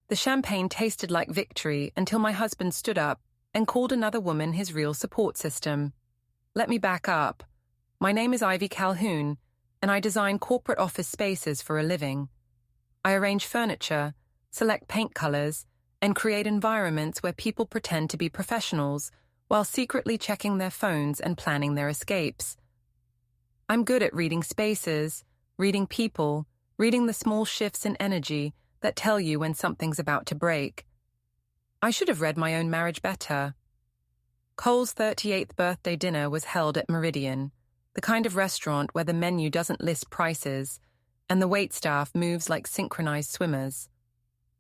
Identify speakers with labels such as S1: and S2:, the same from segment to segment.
S1: The champagne tasted like victory until my husband stood up and called another woman his real support system. Let me back up. My name is Ivy Calhoun, and I design corporate office spaces for a living. I arrange furniture, select paint colors, and create environments where people pretend to be professionals while secretly checking their phones and planning their escapes. I'm good at reading spaces, reading people, reading the small shifts in energy that tell you when something's about to break. I should have read my own marriage better. Cole's 38th birthday dinner was held at Meridian, the kind of restaurant where the menu doesn't list prices and the waitstaff moves like synchronized swimmers.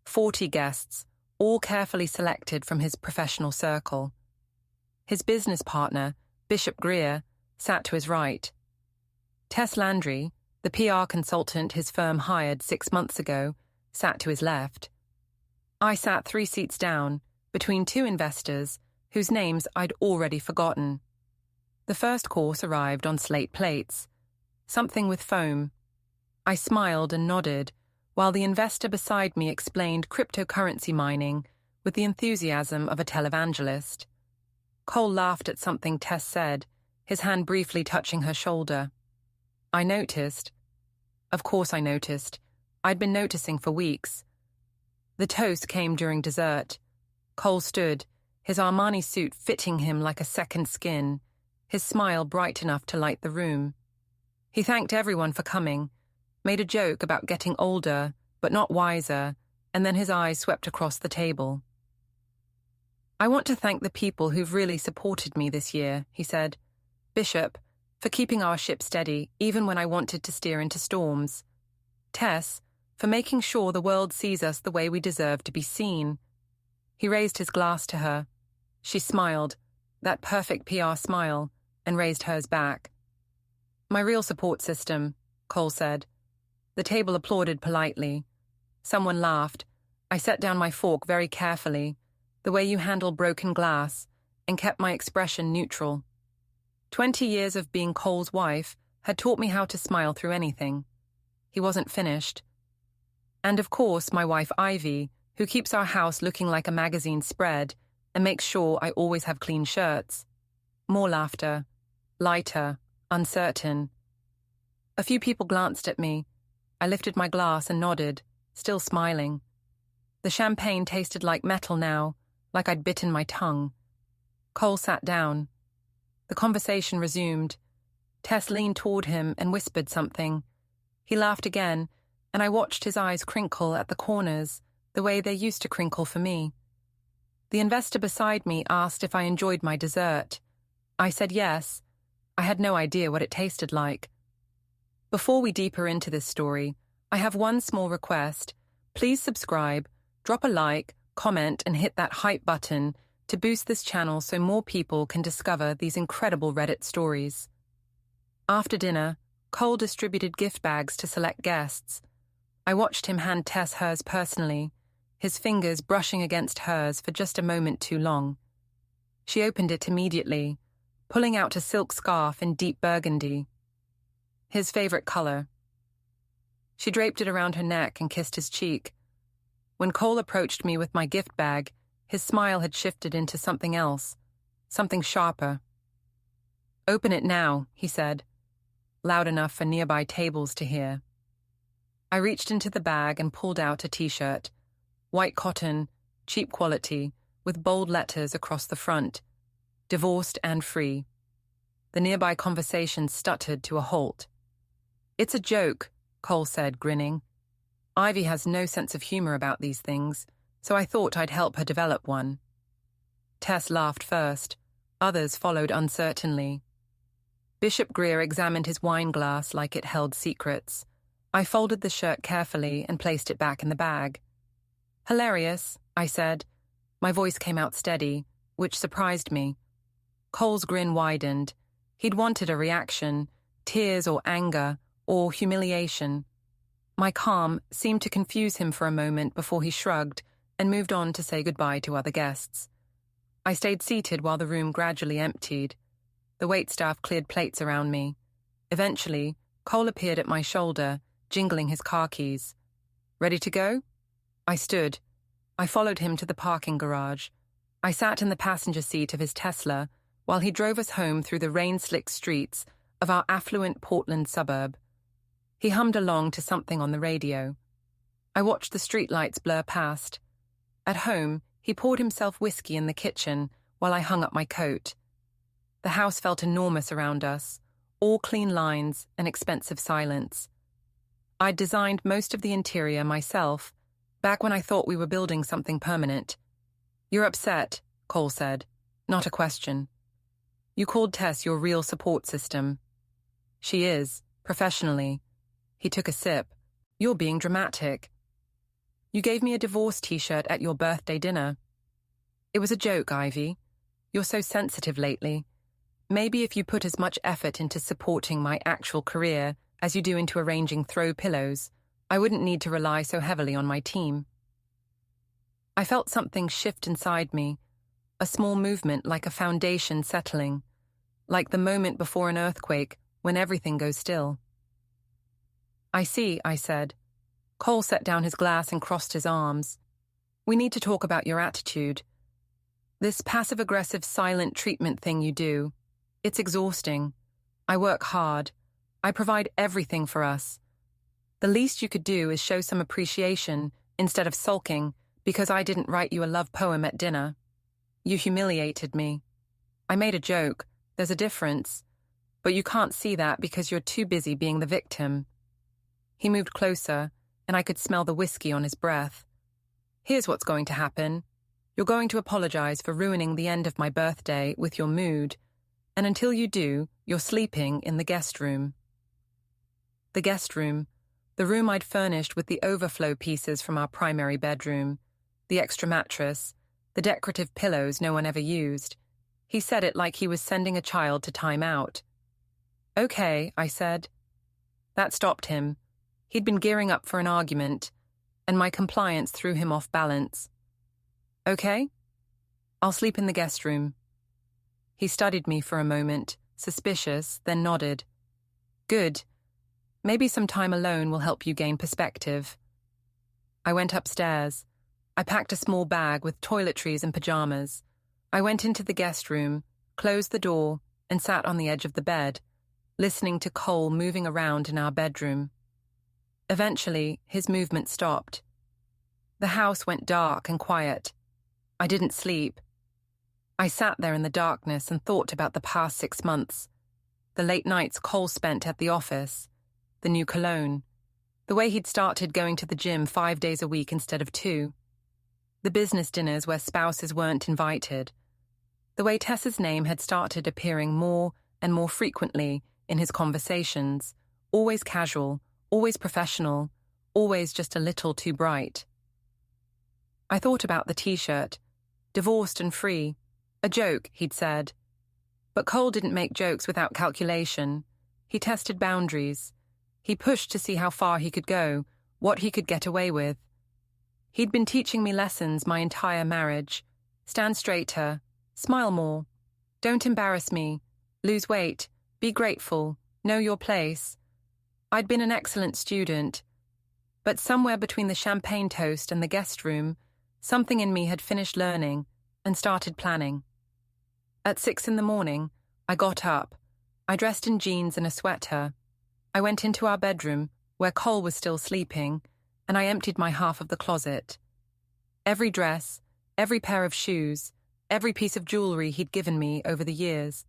S1: 40 guests, all carefully selected from his professional circle. His business partner, Bishop Greer, sat to his right. Tess Landry, the PR consultant his firm hired 6 months ago, sat to his left. I sat 3 seats down, between 2 investors whose names I'd already forgotten. The first course arrived on slate plates, something with foam. I smiled and nodded, while the investor beside me explained cryptocurrency mining with the enthusiasm of a televangelist. Cole laughed at something Tess said, his hand briefly touching her shoulder. I noticed. Of course I noticed. I'd been noticing for weeks. The toast came during dessert. Cole stood, his Armani suit fitting him like a second skin, his smile bright enough to light the room. He thanked everyone for coming, made a joke about getting older, but not wiser, and then his eyes swept across the table. I want to thank the people who've really supported me this year, he said. Bishop, for keeping our ship steady even when I wanted to steer into storms. Tess, for making sure the world sees us the way we deserve to be seen. He raised his glass to her. She smiled, that perfect PR smile, and raised hers back. My real support system, Cole said. The table applauded politely. Someone laughed. I set down my fork very carefully, the way you handle broken glass, and kept my expression neutral. 20 years of being Cole's wife had taught me how to smile through anything. He wasn't finished. And of course, my wife Ivy, who keeps our house looking like a magazine spread and makes sure I always have clean shirts. More laughter. Lighter. Uncertain. A few people glanced at me. I lifted my glass and nodded, still smiling. The champagne tasted like metal now, like I'd bitten my tongue. Cole sat down. The conversation resumed. Tess leaned toward him and whispered something. He laughed again, and I watched his eyes crinkle at the corners, the way they used to crinkle for me. The investor beside me asked if I enjoyed my dessert. I said yes. I had no idea what it tasted like. Before we deeper into this story, I have one small request. Please subscribe, drop a like, comment, and hit that hype button to boost this channel so more people can discover these incredible Reddit stories. After dinner, Cole distributed gift bags to select guests. I watched him hand Tess hers personally, his fingers brushing against hers for just a moment too long. She opened it immediately, pulling out a silk scarf in deep burgundy, his favorite color. She draped it around her neck and kissed his cheek. When Cole approached me with my gift bag, his smile had shifted into something else, something sharper. Open it now, he said, loud enough for nearby tables to hear. I reached into the bag and pulled out a t-shirt, white cotton, cheap quality, with bold letters across the front, divorced and free. The nearby conversation stuttered to a halt. It's a joke, Cole said, grinning. Ivy has no sense of humor about these things, so I thought I'd help her develop one. Tess laughed first. Others followed uncertainly. Bishop Greer examined his wine glass like it held secrets. I folded the shirt carefully and placed it back in the bag. Hilarious, I said. My voice came out steady, which surprised me. Cole's grin widened. He'd wanted a reaction, tears or anger, or humiliation. My calm seemed to confuse him for a moment before he shrugged and moved on to say goodbye to other guests. I stayed seated while the room gradually emptied. The waitstaff cleared plates around me. Eventually, Cole appeared at my shoulder, jingling his car keys. Ready to go? I stood. I followed him to the parking garage. I sat in the passenger seat of his Tesla while he drove us home through the rain-slicked streets of our affluent Portland suburb. He hummed along to something on the radio. I watched the streetlights blur past. At home, he poured himself whiskey in the kitchen while I hung up my coat. The house felt enormous around us, all clean lines and expensive silence. I'd designed most of the interior myself, back when I thought we were building something permanent. "You're upset," Cole said. "Not a question. You called Tess your real support system." "She is, professionally." He took a sip. "You're being dramatic." "You gave me a divorce t-shirt at your birthday dinner." "It was a joke, Ivy. You're so sensitive lately. Maybe if you put as much effort into supporting my actual career as you do into arranging throw pillows, I wouldn't need to rely so heavily on my team." I felt something shift inside me, a small movement like a foundation settling, like the moment before an earthquake when everything goes still. "I see," I said. Cole set down his glass and crossed his arms. "We need to talk about your attitude. This passive-aggressive silent treatment thing you do. It's exhausting. I work hard. I provide everything for us. The least you could do is show some appreciation instead of sulking because I didn't write you a love poem at dinner. You humiliated me. I made a joke. There's a difference. But you can't see that because you're too busy being the victim." He moved closer, and I could smell the whiskey on his breath. "Here's what's going to happen. You're going to apologize for ruining the end of my birthday with your mood, and until you do, you're sleeping in the guest room." The guest room, the room I'd furnished with the overflow pieces from our primary bedroom, the extra mattress, the decorative pillows no one ever used. He said it like he was sending a child to time out. "Okay," I said. That stopped him. He'd been gearing up for an argument, and my compliance threw him off balance. "Okay? I'll sleep in the guest room." He studied me for a moment, suspicious, then nodded. "Good. Maybe some time alone will help you gain perspective." I went upstairs. I packed a small bag with toiletries and pajamas. I went into the guest room, closed the door, and sat on the edge of the bed, listening to Cole moving around in our bedroom. Eventually, his movement stopped. The house went dark and quiet. I didn't sleep. I sat there in the darkness and thought about the past 6 months. The late nights Cole spent at the office, the new cologne, the way he'd started going to the gym 5 days a week instead of 2, the business dinners where spouses weren't invited, the way Tessa's name had started appearing more and more frequently in his conversations, always casual, always professional, always just a little too bright. I thought about the t-shirt, divorced and free, a joke, he'd said. But Cole didn't make jokes without calculation. He tested boundaries. He pushed to see how far he could go, what he could get away with. He'd been teaching me lessons my entire marriage. Stand straighter, smile more, don't embarrass me, lose weight, be grateful, know your place. I'd been an excellent student, but somewhere between the champagne toast and the guest room, something in me had finished learning and started planning. At 6 a.m, I got up. I dressed in jeans and a sweater. I went into our bedroom, where Cole was still sleeping, and I emptied my half of the closet. Every dress, every pair of shoes, every piece of jewelry he'd given me over the years.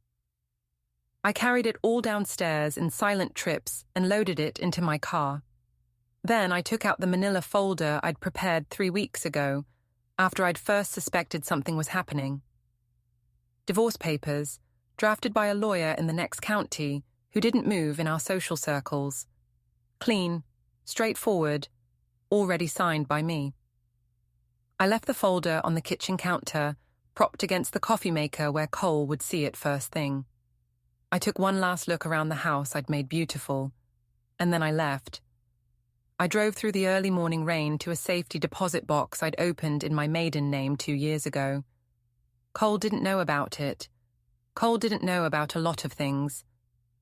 S1: I carried it all downstairs in silent trips and loaded it into my car. Then I took out the manila folder I'd prepared 3 weeks ago, after I'd first suspected something was happening. Divorce papers, drafted by a lawyer in the next county who didn't move in our social circles. Clean, straightforward, already signed by me. I left the folder on the kitchen counter, propped against the coffee maker where Cole would see it first thing. I took one last look around the house I'd made beautiful, and then I left. I drove through the early morning rain to a safety deposit box I'd opened in my maiden name 2 years ago. Cole didn't know about it. Cole didn't know about a lot of things.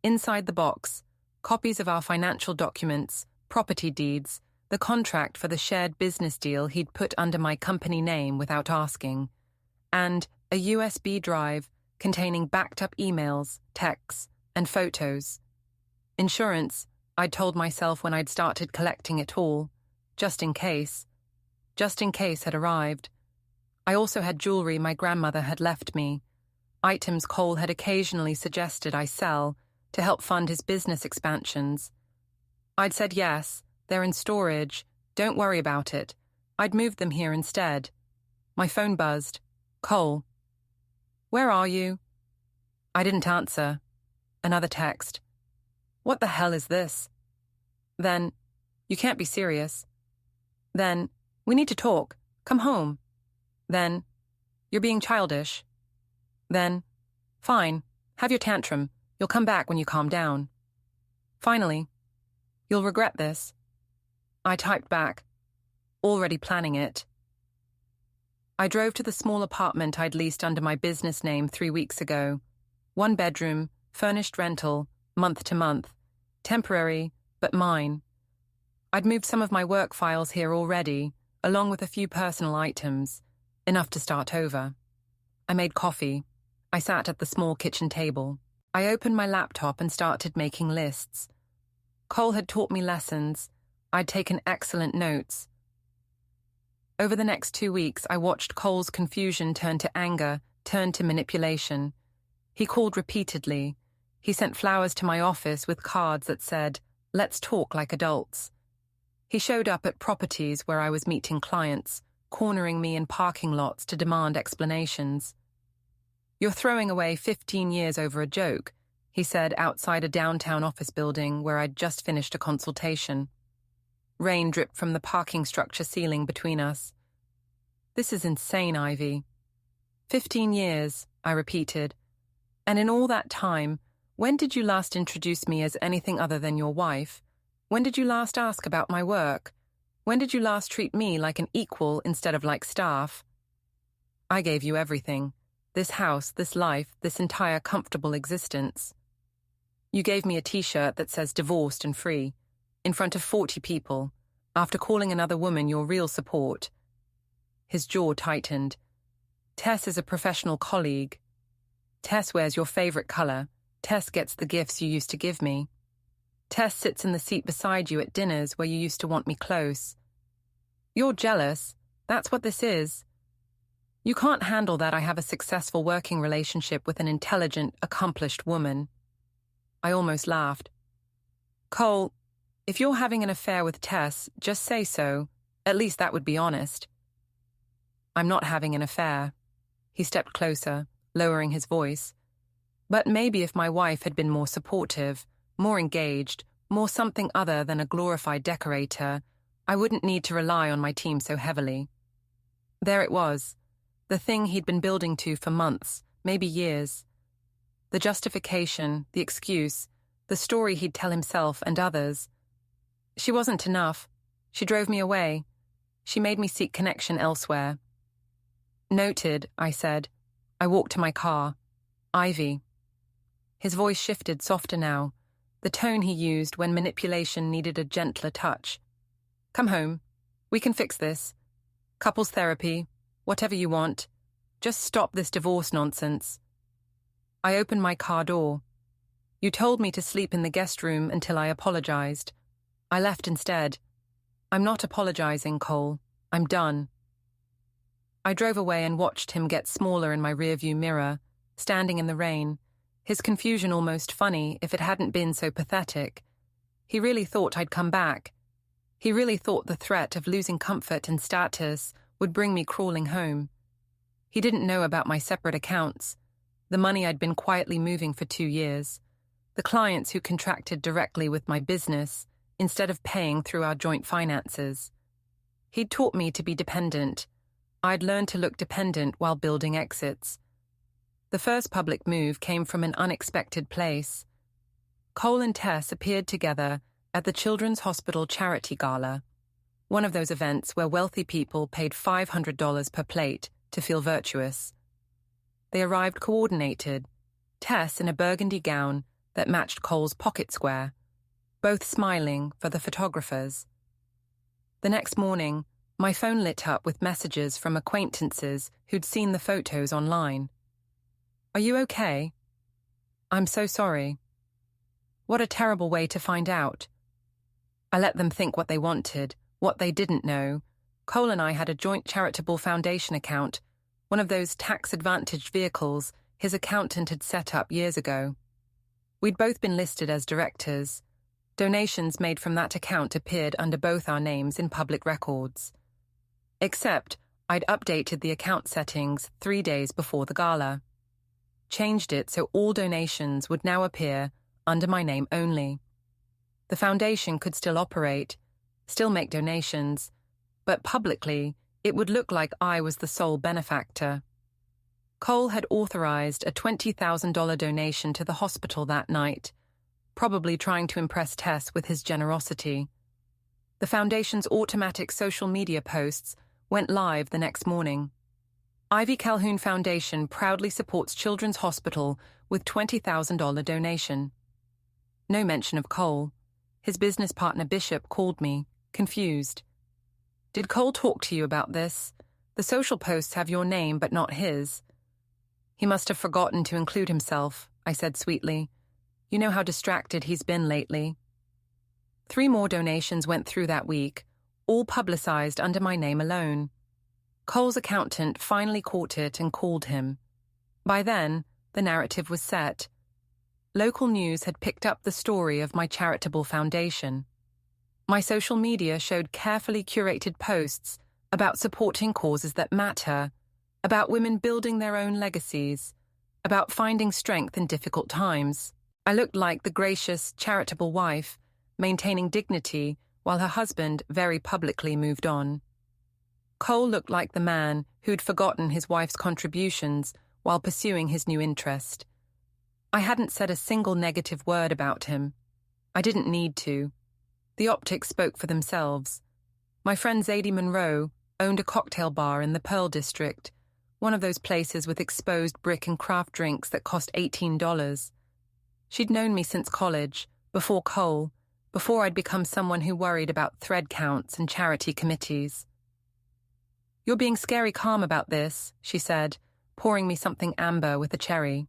S1: Inside the box, copies of our financial documents, property deeds, the contract for the shared business deal he'd put under my company name without asking, and a USB drive containing backed-up emails, texts, and photos. Insurance, I'd told myself when I'd started collecting it all, just in case had arrived. I also had jewelry my grandmother had left me, items Cole had occasionally suggested I sell to help fund his business expansions. I'd said yes, they're in storage, don't worry about it. I'd moved them here instead. My phone buzzed. Cole. Where are you? I didn't answer. Another text. What the hell is this? Then, you can't be serious. Then, we need to talk. Come home. Then, you're being childish. Then, fine, have your tantrum. You'll come back when you calm down. Finally, you'll regret this. I typed back, already planning it. I drove to the small apartment I'd leased under my business name 3 weeks ago. 1 bedroom, furnished rental, month to month. Temporary, but mine. I'd moved some of my work files here already, along with a few personal items, enough to start over. I made coffee. I sat at the small kitchen table. I opened my laptop and started making lists. Cole had taught me lessons. I'd taken excellent notes. Over the next 2 weeks, I watched Cole's confusion turn to anger, turn to manipulation. He called repeatedly. He sent flowers to my office with cards that said, "Let's talk like adults." He showed up at properties where I was meeting clients, cornering me in parking lots to demand explanations. "You're throwing away 15 years over a joke," he said outside a downtown office building where I'd just finished a consultation. Rain dripped from the parking structure ceiling between us. "This is insane, Ivy." 15 years, I repeated. "And in all that time, when did you last introduce me as anything other than your wife? When did you last ask about my work? When did you last treat me like an equal instead of like staff? I gave you everything. This house, this life, this entire comfortable existence. You gave me a t-shirt that says divorced and free, in front of 40 people, after calling another woman your real support." His jaw tightened. "Tess is a professional colleague. Tess wears your favorite color. Tess gets the gifts you used to give me. Tess sits in the seat beside you at dinners where you used to want me close. You're jealous. That's what this is. You can't handle that I have a successful working relationship with an intelligent, accomplished woman." I almost laughed. "Cole, if you're having an affair with Tess, just say so. At least that would be honest." "I'm not having an affair." He stepped closer, lowering his voice. "But maybe if my wife had been more supportive, more engaged, more something other than a glorified decorator, I wouldn't need to rely on my team so heavily." There it was, the thing he'd been building to for months, maybe years. The justification, the excuse, the story he'd tell himself and others. She wasn't enough. She drove me away. She made me seek connection elsewhere. "Noted," I said. I walked to my car. "Ivy." His voice shifted softer now, the tone he used when manipulation needed a gentler touch. "Come home. We can fix this. Couples therapy, whatever you want. Just stop this divorce nonsense." I opened my car door. "You told me to sleep in the guest room until I apologized. I left instead. I'm not apologizing, Cole. I'm done." I drove away and watched him get smaller in my rearview mirror, standing in the rain, his confusion almost funny if it hadn't been so pathetic. He really thought I'd come back. He really thought the threat of losing comfort and status would bring me crawling home. He didn't know about my separate accounts, the money I'd been quietly moving for 2 years, the clients who contracted directly with my business instead of paying through our joint finances. He'd taught me to be dependent. I'd learned to look dependent while building exits. The first public move came from an unexpected place. Cole and Tess appeared together at the Children's Hospital Charity Gala, one of those events where wealthy people paid $500 per plate to feel virtuous. They arrived coordinated, Tess in a burgundy gown that matched Cole's pocket square, both smiling for the photographers. The next morning, my phone lit up with messages from acquaintances who'd seen the photos online. "Are you okay?" "I'm so sorry." What a terrible way to find out. I let them think what they wanted, what they didn't know. Cole and I had a joint charitable foundation account, one of those tax-advantaged vehicles his accountant had set up years ago. We'd both been listed as directors. Donations made from that account appeared under both our names in public records. Except I'd updated the account settings 3 days before the gala. Changed it so all donations would now appear under my name only. The foundation could still operate, still make donations, but publicly it would look like I was the sole benefactor. Cole had authorized a $20,000 donation to the hospital that night, probably trying to impress Tess with his generosity. The foundation's automatic social media posts went live the next morning. Ivy Calhoun Foundation proudly supports Children's Hospital with $20,000 donation. No mention of Cole. His business partner Bishop called me, confused. "Did Cole talk to you about this? The social posts have your name but not his." "He must have forgotten to include himself," I said sweetly. "You know how distracted he's been lately." 3 more donations went through that week, all publicized under my name alone. Cole's accountant finally caught it and called him. By then, the narrative was set. Local news had picked up the story of my charitable foundation. My social media showed carefully curated posts about supporting causes that matter, about women building their own legacies, about finding strength in difficult times. I looked like the gracious, charitable wife, maintaining dignity while her husband very publicly moved on. Cole looked like the man who'd forgotten his wife's contributions while pursuing his new interest. I hadn't said a single negative word about him. I didn't need to. The optics spoke for themselves. My friend Zadie Monroe owned a cocktail bar in the Pearl District, one of those places with exposed brick and craft drinks that cost $18. She'd known me since college, before Cole, before I'd become someone who worried about thread counts and charity committees. "You're being scary calm about this," she said, pouring me something amber with a cherry.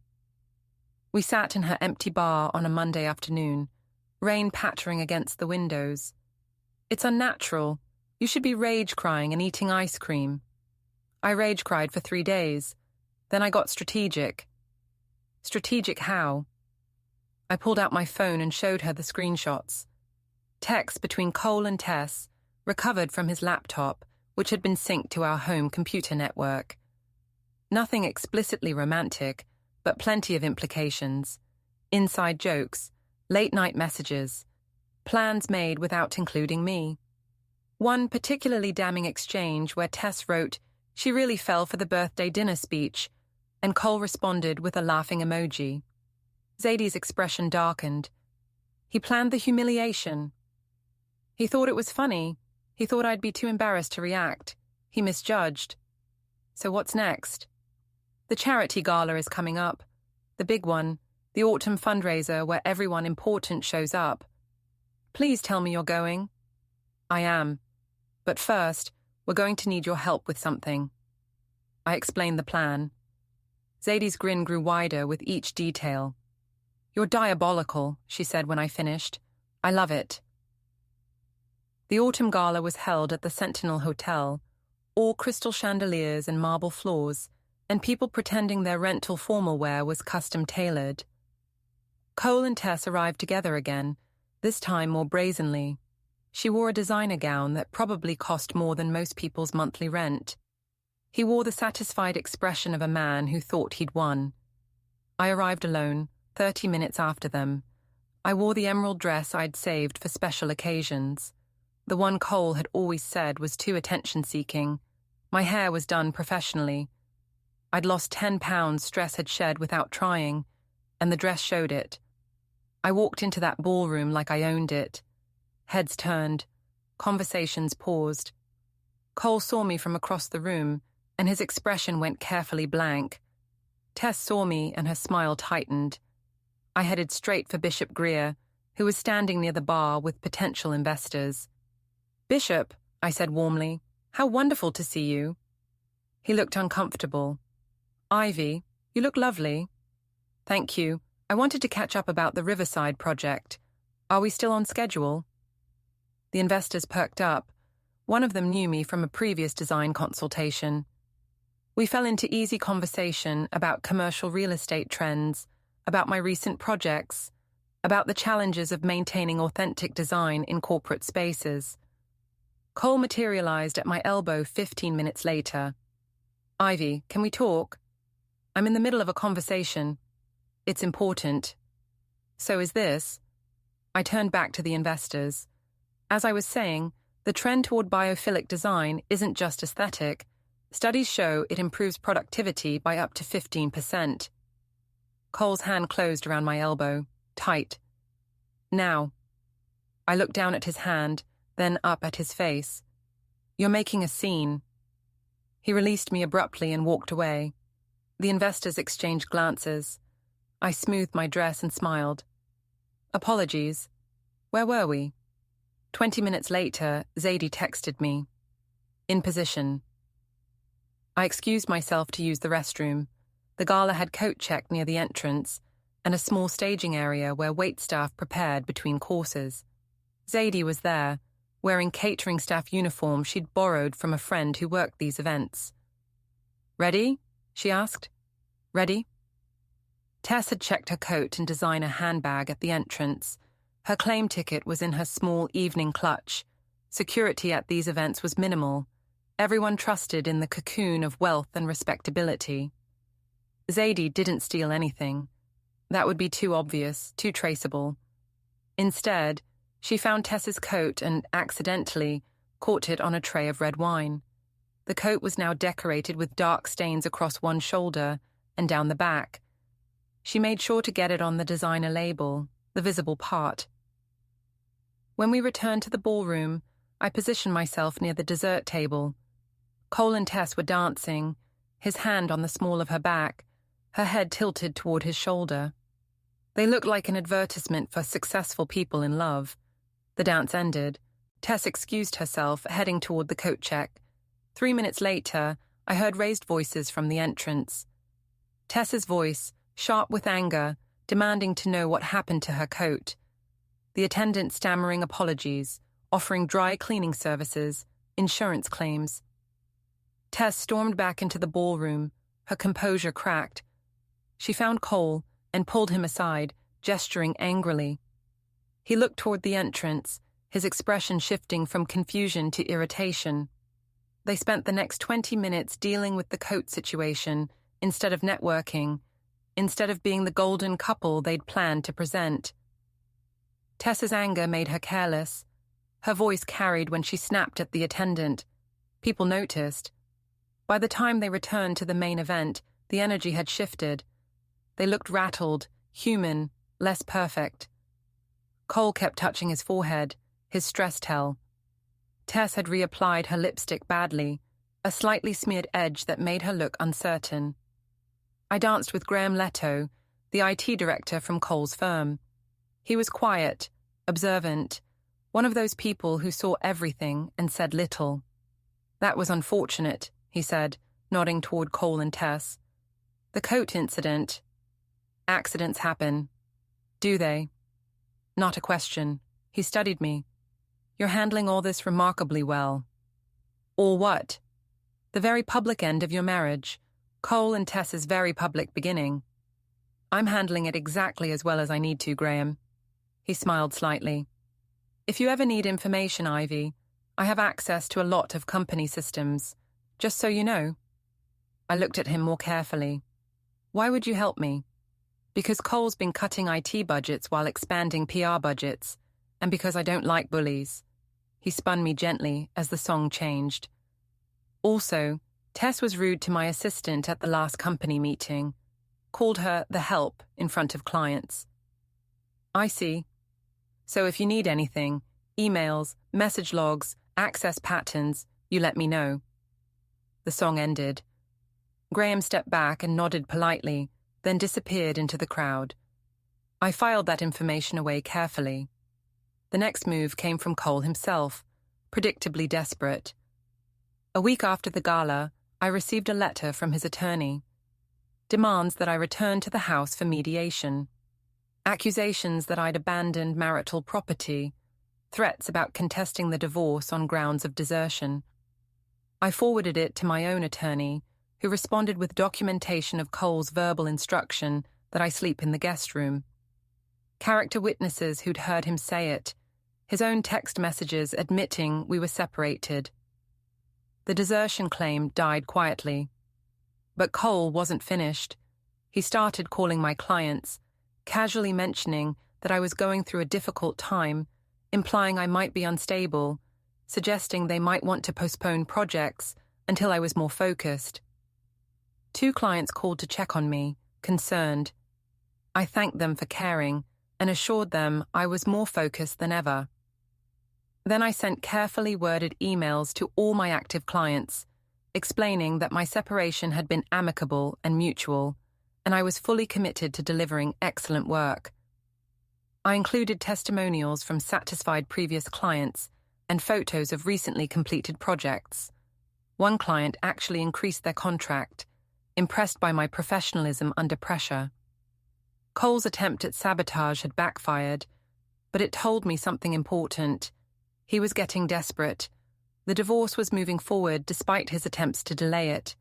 S1: We sat in her empty bar on a Monday afternoon, rain pattering against the windows. "It's unnatural. You should be rage-crying and eating ice cream." I rage-cried for 3 days. Then I got strategic. Strategic how? I pulled out my phone and showed her the screenshots. Texts between Cole and Tess, recovered from his laptop, which had been synced to our home computer network. Nothing explicitly romantic, but plenty of implications. Inside jokes, late-night messages, plans made without including me. One particularly damning exchange where Tess wrote she really fell for the birthday dinner speech, and Cole responded with a laughing emoji. Zadie's expression darkened. He planned the humiliation. He thought it was funny. He thought I'd be too embarrassed to react. He misjudged. So what's next? The charity gala is coming up. The big one, the autumn fundraiser where everyone important shows up. "Please tell me you're going." "I am. But first, we're going to need your help with something." I explained the plan. Zadie's grin grew wider with each detail. "You're diabolical," she said when I finished. "I love it." The autumn gala was held at the Sentinel Hotel, all crystal chandeliers and marble floors, and people pretending their rental formal wear was custom-tailored. Cole and Tess arrived together again, this time more brazenly. She wore a designer gown that probably cost more than most people's monthly rent. He wore the satisfied expression of a man who thought he'd won. I arrived alone, 30 minutes after them. I wore the emerald dress I'd saved for special occasions. The one Cole had always said was too attention-seeking. My hair was done professionally. I'd lost 10 pounds stress had shed without trying, and the dress showed it. I walked into that ballroom like I owned it. Heads turned. Conversations paused. Cole saw me from across the room, and his expression went carefully blank. Tess saw me, and her smile tightened. I headed straight for Bishop Greer, who was standing near the bar with potential investors. "Bishop, I said warmly. How wonderful to see you. He looked uncomfortable. Ivy, you look lovely. Thank you. I wanted to catch up about the Riverside project. Are we still on schedule? The investors perked up. One of them knew me from a previous design consultation. We fell into easy conversation about commercial real estate trends, about my recent projects, about the challenges of maintaining authentic design in corporate spaces. Cole materialized at my elbow 15 minutes later. Ivy, can we talk? I'm in the middle of a conversation. It's important. So is this. I turned back to the investors. As I was saying, the trend toward biophilic design isn't just aesthetic. Studies show it improves productivity by up to 15%. Cole's hand closed around my elbow, tight. Now. I looked down at his hand, then up at his face. You're making a scene. He released me abruptly and walked away. The investors exchanged glances. I smoothed my dress and smiled. Apologies. Where were we? 20 minutes later, Zadie texted me. In position. I excused myself to use the restroom. The gala had coat check near the entrance and a small staging area where waitstaff prepared between courses. Zadie was there, wearing catering staff uniform she'd borrowed from a friend who worked these events. Ready? She asked. Ready? Tess had checked her coat and designer handbag at the entrance. Her claim ticket was in her small evening clutch. Security at these events was minimal. Everyone trusted in the cocoon of wealth and respectability. Zadie didn't steal anything. That would be too obvious, too traceable. Instead, she found Tess's coat and, accidentally, caught it on a tray of red wine. The coat was now decorated with dark stains across one shoulder and down the back. She made sure to get it on the designer label, the visible part. When we returned to the ballroom, I positioned myself near the dessert table. Cole and Tess were dancing, his hand on the small of her back, her head tilted toward his shoulder. They looked like an advertisement for successful people in love. The dance ended. Tess excused herself, heading toward the coat check. 3 minutes later, I heard raised voices from the entrance. Tess's voice, sharp with anger, demanding to know what happened to her coat. The attendant stammering apologies, offering dry cleaning services, insurance claims. Tess stormed back into the ballroom, her composure cracked. She found Cole and pulled him aside, gesturing angrily. He looked toward the entrance, his expression shifting from confusion to irritation. They spent the next 20 minutes dealing with the coat situation instead of networking, instead of being the golden couple they'd planned to present. Tess's anger made her careless. Her voice carried when she snapped at the attendant. People noticed. By the time they returned to the main event, the energy had shifted. They looked rattled, human, less perfect. Cole kept touching his forehead, his stress tell. Tess had reapplied her lipstick badly, a slightly smeared edge that made her look uncertain. I danced with Graham Leto, the IT director from Cole's firm. He was quiet, observant, one of those people who saw everything and said little. That was unfortunate, he said, nodding toward Cole and Tess. The coat incident. Accidents happen. Do they? Not a question. He studied me. You're handling all this remarkably well. Or what? The very public end of your marriage. Cole and Tess's very public beginning. I'm handling it exactly as well as I need to, Graham. He smiled slightly. If you ever need information, Ivy, I have access to a lot of company systems, just so you know. I looked at him more carefully. Why would you help me? Because Cole's been cutting IT budgets while expanding PR budgets, and because I don't like bullies. He spun me gently as the song changed. Also, Tess was rude to my assistant at the last company meeting, called her the help in front of clients. I see. So if you need anything, emails, message logs, access patterns, you let me know. The song ended. Graham stepped back and nodded politely, then disappeared into the crowd. I filed that information away carefully. The next move came from Cole himself, predictably desperate. A week after the gala, I received a letter from his attorney. Demands that I return to the house for mediation. Accusations that I'd abandoned marital property. Threats about contesting the divorce on grounds of desertion. I forwarded it to my own attorney, who responded with documentation of Cole's verbal instruction that I sleep in the guest room. Character witnesses who'd heard him say it, his own text messages admitting we were separated. The desertion claim died quietly. But Cole wasn't finished. He started calling my clients, casually mentioning that I was going through a difficult time, implying I might be unstable, suggesting they might want to postpone projects until I was more focused. 2 clients called to check on me, concerned. I thanked them for caring and assured them I was more focused than ever. Then I sent carefully worded emails to all my active clients, explaining that my separation had been amicable and mutual, and I was fully committed to delivering excellent work. I included testimonials from satisfied previous clients and photos of recently completed projects. One client actually increased their contract, impressed by my professionalism under pressure. Cole's attempt at sabotage had backfired, but it told me something important. He was getting desperate. The divorce was moving forward despite his attempts to delay it.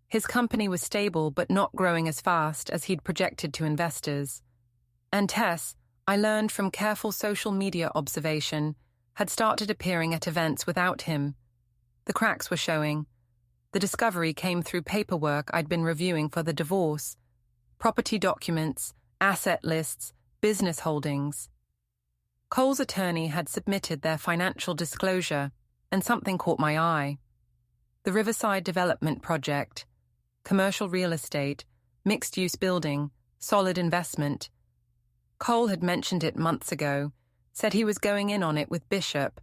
S1: His company was stable but not growing as fast as he'd projected to investors. And Tess, I learned from careful social media observation, had started appearing at events without him. The cracks were showing. The discovery came through paperwork I'd been reviewing for the divorce. Property documents, asset lists, business holdings. Cole's attorney had submitted their financial disclosure, and something caught my eye. The Riverside Development Project, commercial real estate, mixed-use building, solid investment. Cole had mentioned it months ago, said he was going in on it with Bishop,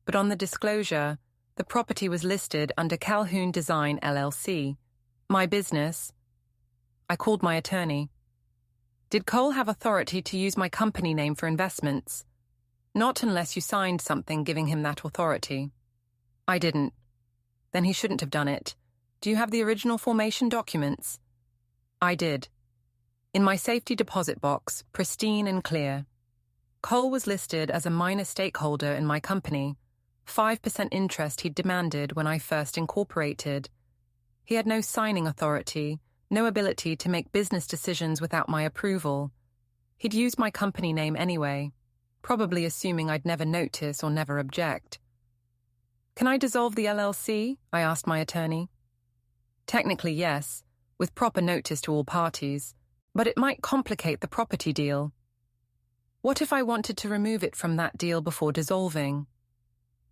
S1: but on the disclosure, the property was listed under Calhoun Design LLC. My business. I called my attorney. Did Cole have authority to use my company name for investments? Not unless you signed something giving him that authority. I didn't. Then he shouldn't have done it. Do you have the original formation documents? I did. In my safety deposit box, pristine and clear. Cole was listed as a minor stakeholder in my company, 5% interest he'd demanded when I first incorporated. He had no signing authority, no ability to make business decisions without my approval. He'd used my company name anyway, probably assuming I'd never notice or never object. Can I dissolve the LLC? I asked my attorney. Technically, yes, with proper notice to all parties, but it might complicate the property deal. What if I wanted to remove it from that deal before dissolving?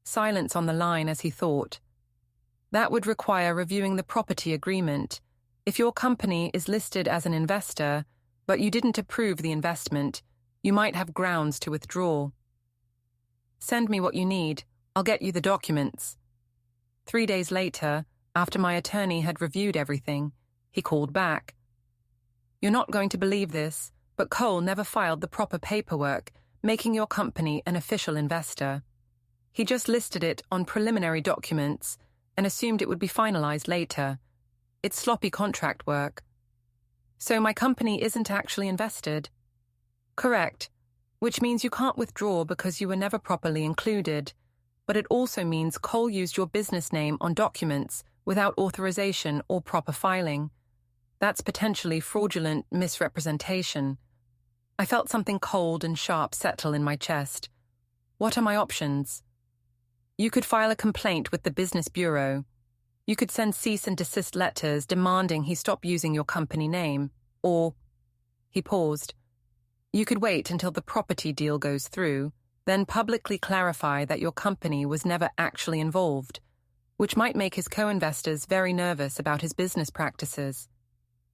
S1: Silence on the line as he thought. That would require reviewing the property agreement. If your company is listed as an investor, but you didn't approve the investment, you might have grounds to withdraw. Send me what you need. I'll get you the documents. 3 days later, after my attorney had reviewed everything, he called back. You're not going to believe this, but Cole never filed the proper paperwork, making your company an official investor. He just listed it on preliminary documents and assumed it would be finalized later. It's sloppy contract work. So my company isn't actually invested? Correct, which means you can't withdraw because you were never properly included, but it also means Cole used your business name on documents without authorization or proper filing. That's potentially fraudulent misrepresentation. I felt something cold and sharp settle in my chest. What are my options? You could file a complaint with the Business Bureau. You could send cease and desist letters demanding he stop using your company name. Or, he paused. You could wait until the property deal goes through, then publicly clarify that your company was never actually involved, which might make his co-investors very nervous about his business practices.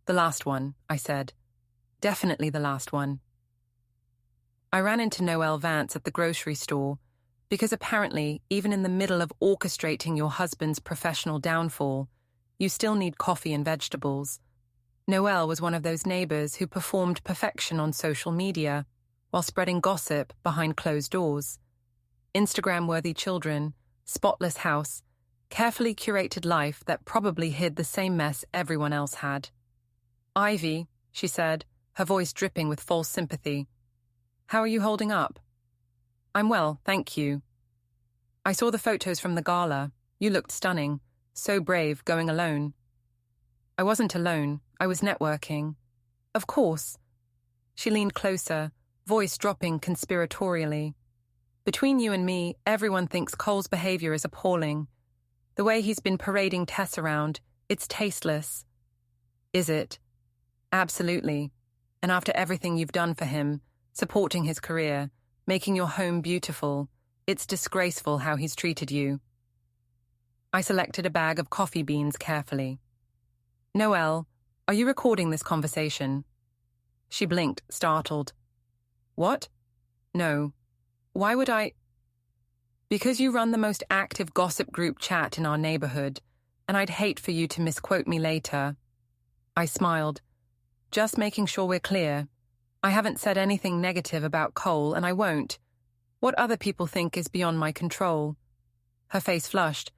S1: The last one, I said. Definitely the last one. I ran into Noelle Vance at the grocery store, because apparently, even in the middle of orchestrating your husband's professional downfall, you still need coffee and vegetables. Noelle was one of those neighbors who performed perfection on social media, while spreading gossip behind closed doors. Instagram-worthy children, spotless house, carefully curated life that probably hid the same mess everyone else had. "Ivy," she said, her voice dripping with false sympathy. "How are you holding up?" "I'm well, thank you. I saw the photos from the gala. You looked stunning, so brave going alone." "I wasn't alone, I was networking." "Of course." She leaned closer, voice dropping conspiratorially. "Between you and me, everyone thinks Cole's behavior is appalling. The way he's been parading Tess around, it's tasteless." "Is it?" "Absolutely. And after everything you've done for him, supporting his career, making your home beautiful, it's disgraceful how he's treated you." I selected a bag of coffee beans carefully. "Noelle, are you recording this conversation?" She blinked, startled. "What?" "No. Why would I?" "Because you run the most active gossip group chat in our neighborhood, and I'd hate for you to misquote me later." I smiled. "Just making sure we're clear. I haven't said anything negative about Cole, and I won't. What other people think is beyond my control." Her face flushed.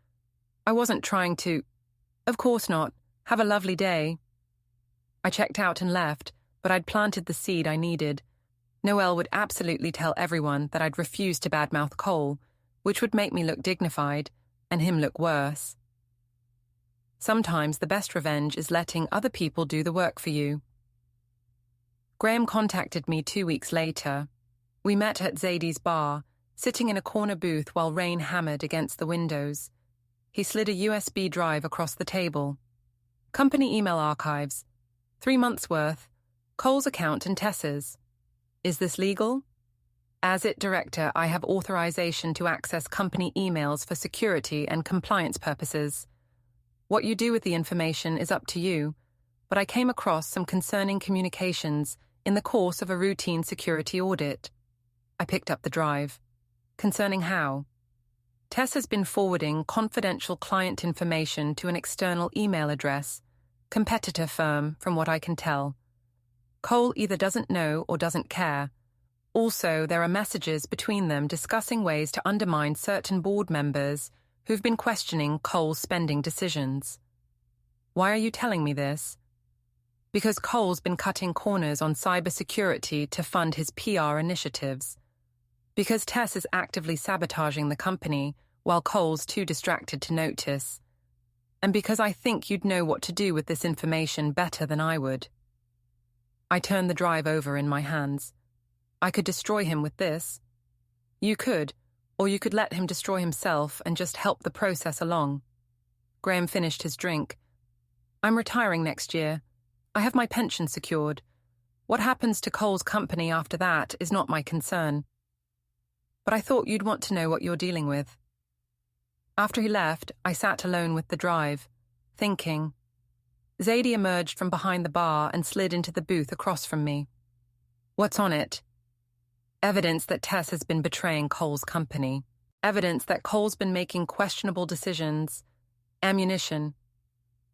S1: "I wasn't trying to—" "Of course not. Have a lovely day." I checked out and left, but I'd planted the seed I needed. Noelle would absolutely tell everyone that I'd refused to badmouth Cole, which would make me look dignified, and him look worse. Sometimes the best revenge is letting other people do the work for you. Graham contacted me 2 weeks later. We met at Zadie's bar, sitting in a corner booth while rain hammered against the windows. He slid a USB drive across the table. "Company email archives. 3 months' worth. Cole's account and Tessa's. Is this legal?" "As IT director, I have authorization to access company emails for security and compliance purposes. What you do with the information is up to you, but I came across some concerning communications in the course of a routine security audit." I picked up the drive. "Concerning how?" "Tess has been forwarding confidential client information to an external email address, competitor firm, from what I can tell. Cole either doesn't know or doesn't care. Also, there are messages between them discussing ways to undermine certain board members who've been questioning Cole's spending decisions." "Why are you telling me this?" "Because Cole's been cutting corners on cybersecurity to fund his PR initiatives. Because Tess is actively sabotaging the company while Cole's too distracted to notice. And because I think you'd know what to do with this information better than I would." I turned the drive over in my hands. "I could destroy him with this." "You could, or you could let him destroy himself and just help the process along." Graham finished his drink. "I'm retiring next year. I have my pension secured. What happens to Cole's company after that is not my concern. But I thought you'd want to know what you're dealing with." After he left, I sat alone with the drive, thinking. Zadie emerged from behind the bar and slid into the booth across from me. "What's on it?" "Evidence that Tess has been betraying Cole's company. Evidence that Cole's been making questionable decisions. Ammunition.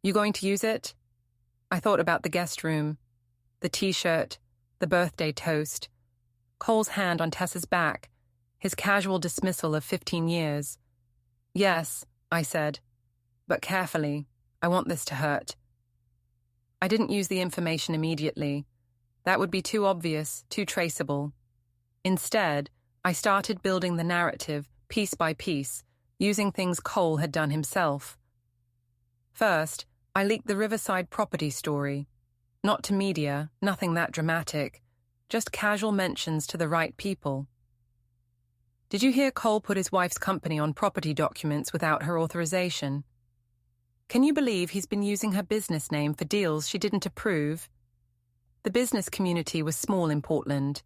S1: You going to use it?" I thought about the guest room, the T-shirt, the birthday toast, Cole's hand on Tess's back, his casual dismissal of 15 years. "Yes," I said, "but carefully. I want this to hurt." I didn't use the information immediately. That would be too obvious, too traceable. Instead, I started building the narrative piece by piece, using things Cole had done himself. First, I leaked the Riverside property story. Not to media, nothing that dramatic, just casual mentions to the right people. "Did you hear Cole put his wife's company on property documents without her authorization? Can you believe he's been using her business name for deals she didn't approve?" The business community was small in Portland.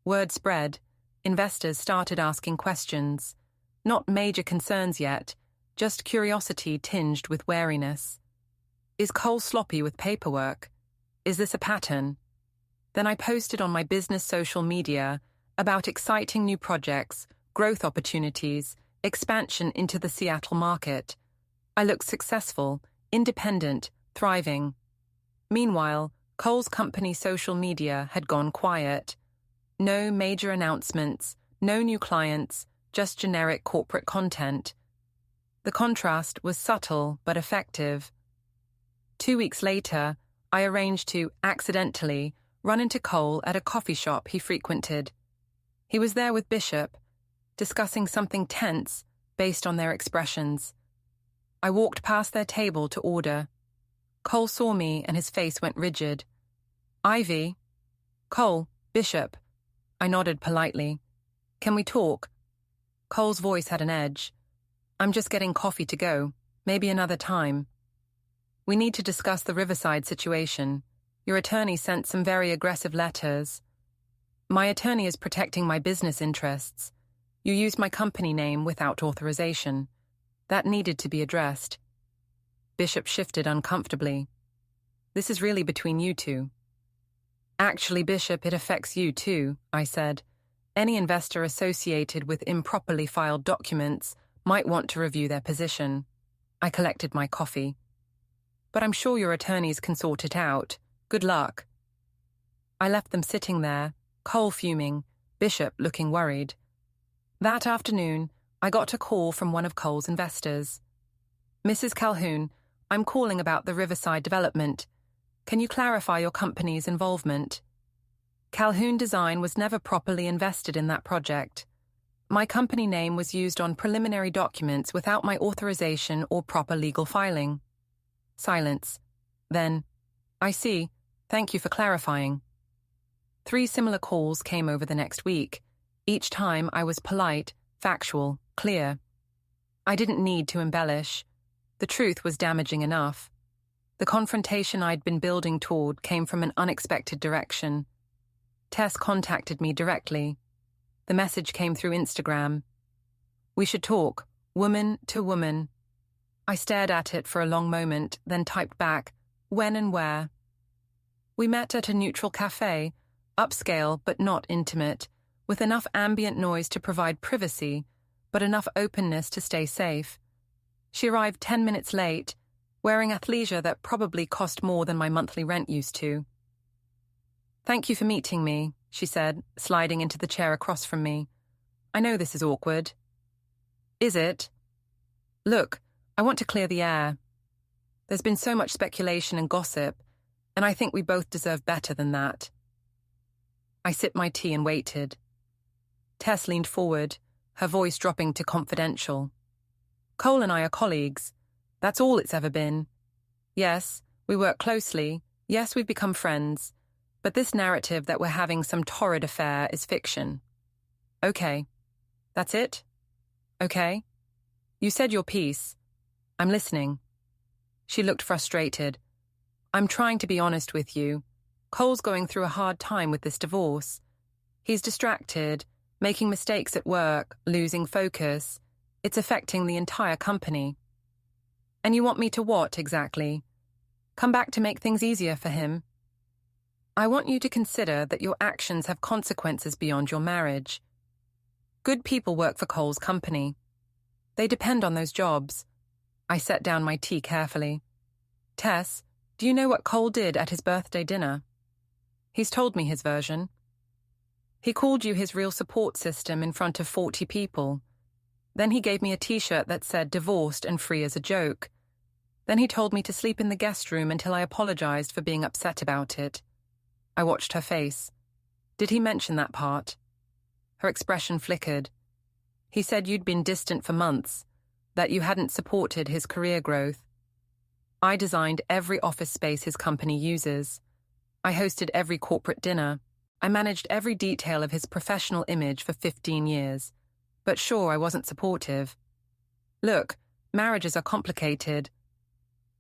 S1: Word spread. Investors started asking questions. Not major concerns yet, just curiosity tinged with wariness. Is Cole sloppy with paperwork? Is this a pattern? Then I posted on my business social media about exciting new projects, growth opportunities, expansion into the Seattle market. I looked successful, independent, thriving. Meanwhile, Cole's company social media had gone quiet. No major announcements, no new clients, just generic corporate content. The contrast was subtle but effective. 2 weeks later, I arranged to, accidentally, run into Cole at a coffee shop he frequented. He was there with Bishop, discussing something tense based on their expressions. I walked past their table to order. Cole saw me and his face went rigid. "Ivy?" "Cole, Bishop." I nodded politely. "Can we talk?" Cole's voice had an edge. "I'm just getting coffee to go. Maybe another time." "We need to discuss the Riverside situation. Your attorney sent some very aggressive letters." "My attorney is protecting my business interests. You used my company name without authorization. That needed to be addressed." Bishop shifted uncomfortably. "This is really between you two." "Actually, Bishop, it affects you too," I said. "Any investor associated with improperly filed documents might want to review their position." I collected my coffee. "But I'm sure your attorneys can sort it out. Good luck." I left them sitting there, Cole fuming, Bishop looking worried. That afternoon, I got a call from one of Cole's investors. "Mrs. Calhoun, I'm calling about the Riverside development. Can you clarify your company's involvement?" Calhoun Design was never properly invested in that project. My company name was used on preliminary documents without my authorization or proper legal filing. Silence. Then, "I see. Thank you for clarifying." 3 similar calls came over the next week. Each time I was polite, factual, clear. I didn't need to embellish. The truth was damaging enough. The confrontation I'd been building toward came from an unexpected direction. Tess contacted me directly. The message came through Instagram. "We should talk, woman to woman." I stared at it for a long moment, then typed back, "When and where?" We met at a neutral cafe, upscale but not intimate, with enough ambient noise to provide privacy, but enough openness to stay safe. She arrived 10 minutes late, wearing athleisure that probably cost more than my monthly rent used to. "Thank you for meeting me," she said, sliding into the chair across from me. "I know this is awkward." "Is it?" "Look, I want to clear the air. There's been so much speculation and gossip, and I think we both deserve better than that." I sipped my tea and waited. Tess leaned forward, her voice dropping to confidential. "Cole and I are colleagues. That's all it's ever been. Yes, we work closely. Yes, we've become friends. But this narrative that we're having some torrid affair is fiction." "Okay. That's it? Okay. You said your piece. I'm listening." She looked frustrated. "I'm trying to be honest with you. Cole's going through a hard time with this divorce. He's distracted, making mistakes at work, losing focus. It's affecting the entire company." "And you want me to what, exactly? Come back to make things easier for him?" "I want you to consider that your actions have consequences beyond your marriage. Good people work for Cole's company. They depend on those jobs." I set down my tea carefully. "Tess, do you know what Cole did at his birthday dinner?" "He's told me his version." "He called you his real support system in front of 40 people. Then he gave me a t-shirt that said divorced and free as a joke. Then he told me to sleep in the guest room until I apologized for being upset about it." I watched her face. "Did he mention that part?" Her expression flickered. "He said you'd been distant for months, that you hadn't supported his career growth. I designed every office space his company uses. I hosted every corporate dinner. I managed every detail of his professional image for 15 years. But sure, I wasn't supportive. Look, marriages are complicated.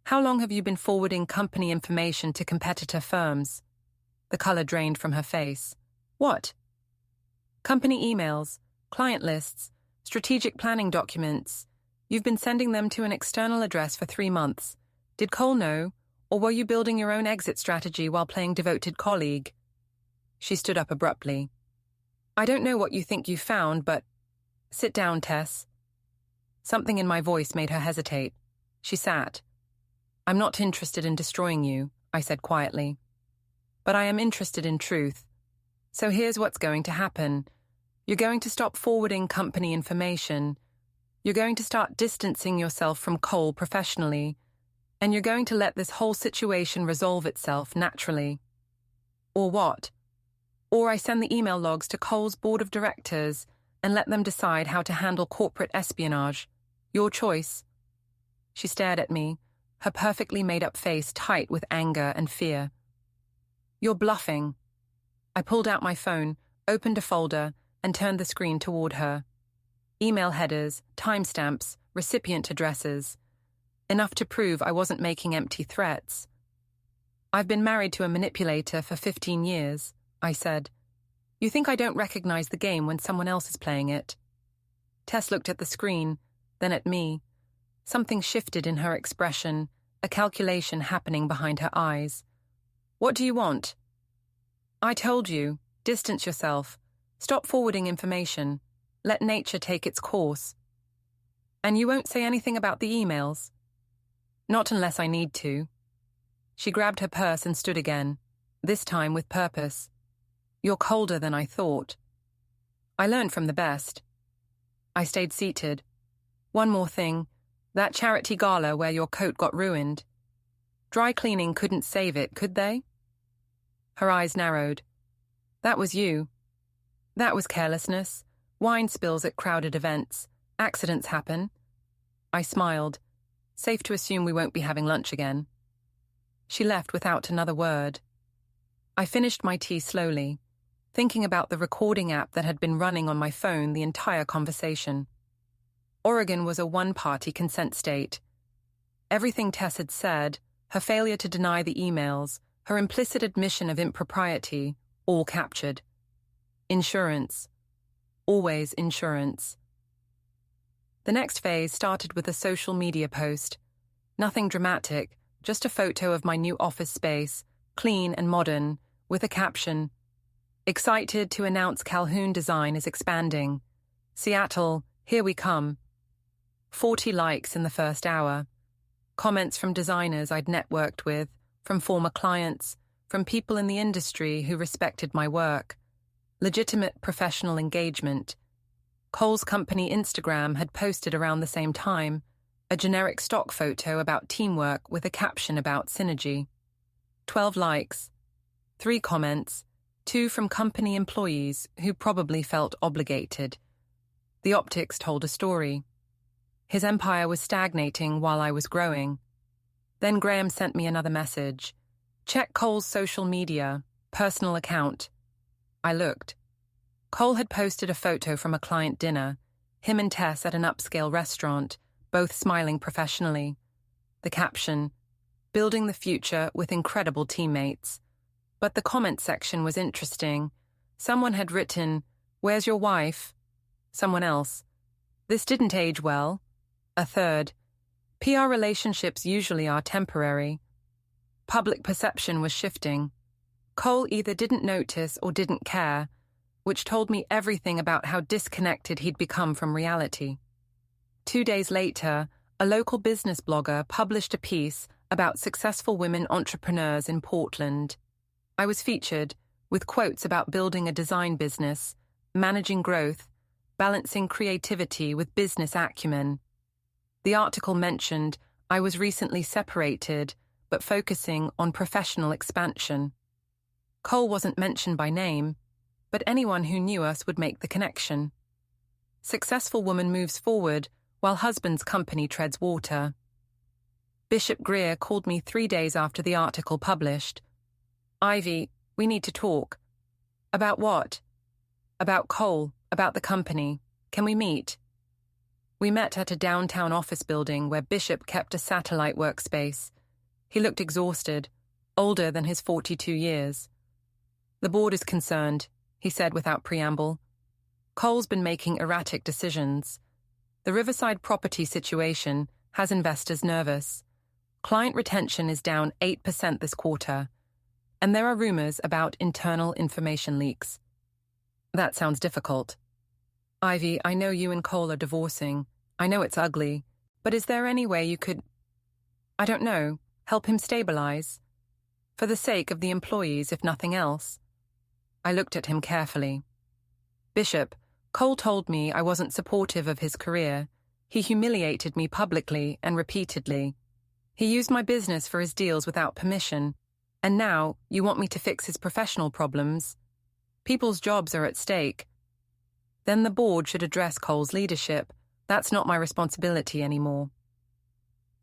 S1: How long have you been forwarding company information to competitor firms?" The color drained from her face. "What?" "Company emails, client lists, strategic planning documents. You've been sending them to an external address for 3 months. Did Cole know, or were you building your own exit strategy while playing devoted colleague?" She stood up abruptly. "I don't know what you think you found, but—" "Sit down, Tess." Something in my voice made her hesitate. She sat. "I'm not interested in destroying you," I said quietly. "But I am interested in truth. So here's what's going to happen. You're going to stop forwarding company information. You're going to start distancing yourself from Cole professionally, and you're going to let this whole situation resolve itself naturally. Or what? Or I send the email logs to Cole's board of directors and let them decide how to handle corporate espionage. Your choice. She stared at me, her perfectly made-up face tight with anger and fear. You're bluffing. I pulled out my phone, opened a folder, and turned the screen toward her. Email headers, timestamps, recipient addresses. Enough to prove I wasn't making empty threats. I've been married to a manipulator for 15 years, I said. You think I don't recognize the game when someone else is playing it? Tess looked at the screen, then at me. Something shifted in her expression, a calculation happening behind her eyes. What do you want? I told you, distance yourself. Stop forwarding information. Let nature take its course. And you won't say anything about the emails? Not unless I need to. She grabbed her purse and stood again, this time with purpose. You're colder than I thought. I learned from the best. I stayed seated. One more thing, that charity gala where your coat got ruined. Dry cleaning couldn't save it, could they? Her eyes narrowed. That was you. That was carelessness. Wine spills at crowded events. Accidents happen. I smiled. Safe to assume we won't be having lunch again. She left without another word. I finished my tea slowly, thinking about the recording app that had been running on my phone the entire conversation. Oregon was a one-party consent state. Everything Tess had said, her failure to deny the emails, her implicit admission of impropriety, all captured. Insurance. Always insurance. The next phase started with a social media post. Nothing dramatic, just a photo of my new office space, clean and modern, with a caption, "Excited to announce Calhoun Design is expanding. Seattle, here we come." 40 likes in the first hour. Comments from designers I'd networked with, from former clients, from people in the industry who respected my work. Legitimate professional engagement. Cole's company Instagram had posted around the same time, a generic stock photo about teamwork with a caption about synergy. 12 likes. 3 comments, 2 from company employees who probably felt obligated. The optics told a story. His empire was stagnating while I was growing. Then Graham sent me another message. Check Cole's social media, personal account. I looked. Cole had posted a photo from a client dinner, him and Tess at an upscale restaurant, both smiling professionally. The caption, "Building the future with incredible teammates." But the comment section was interesting. Someone had written, "Where's your wife?" Someone else, "This didn't age well." A third, "PR relationships usually are temporary." Public perception was shifting. Cole either didn't notice or didn't care, which told me everything about how disconnected he'd become from reality. 2 days later, a local business blogger published a piece about successful women entrepreneurs in Portland. I was featured, with quotes about building a design business, managing growth, balancing creativity with business acumen. The article mentioned I was recently separated, but focusing on professional expansion. Cole wasn't mentioned by name, but anyone who knew us would make the connection. Successful woman moves forward while husband's company treads water. Bishop Greer called me 3 days after the article published. "Ivy, we need to talk." "About what?" "About Cole, about the company. Can we meet?" We met at a downtown office building where Bishop kept a satellite workspace. He looked exhausted, older than his 42 years. "The board is concerned," he said without preamble. "Cole's been making erratic decisions. The Riverside property situation has investors nervous. Client retention is down 8% this quarter, and there are rumors about internal information leaks." "That sounds difficult." "Ivy, I know you and Cole are divorcing. I know it's ugly, but is there any way you could, I don't know, help him stabilize? For the sake of the employees, if nothing else." I looked at him carefully. "Bishop, Cole told me I wasn't supportive of his career. He humiliated me publicly and repeatedly. He used my business for his deals without permission. And now you want me to fix his professional problems? People's jobs are at stake. Then the board should address Cole's leadership. That's not my responsibility anymore.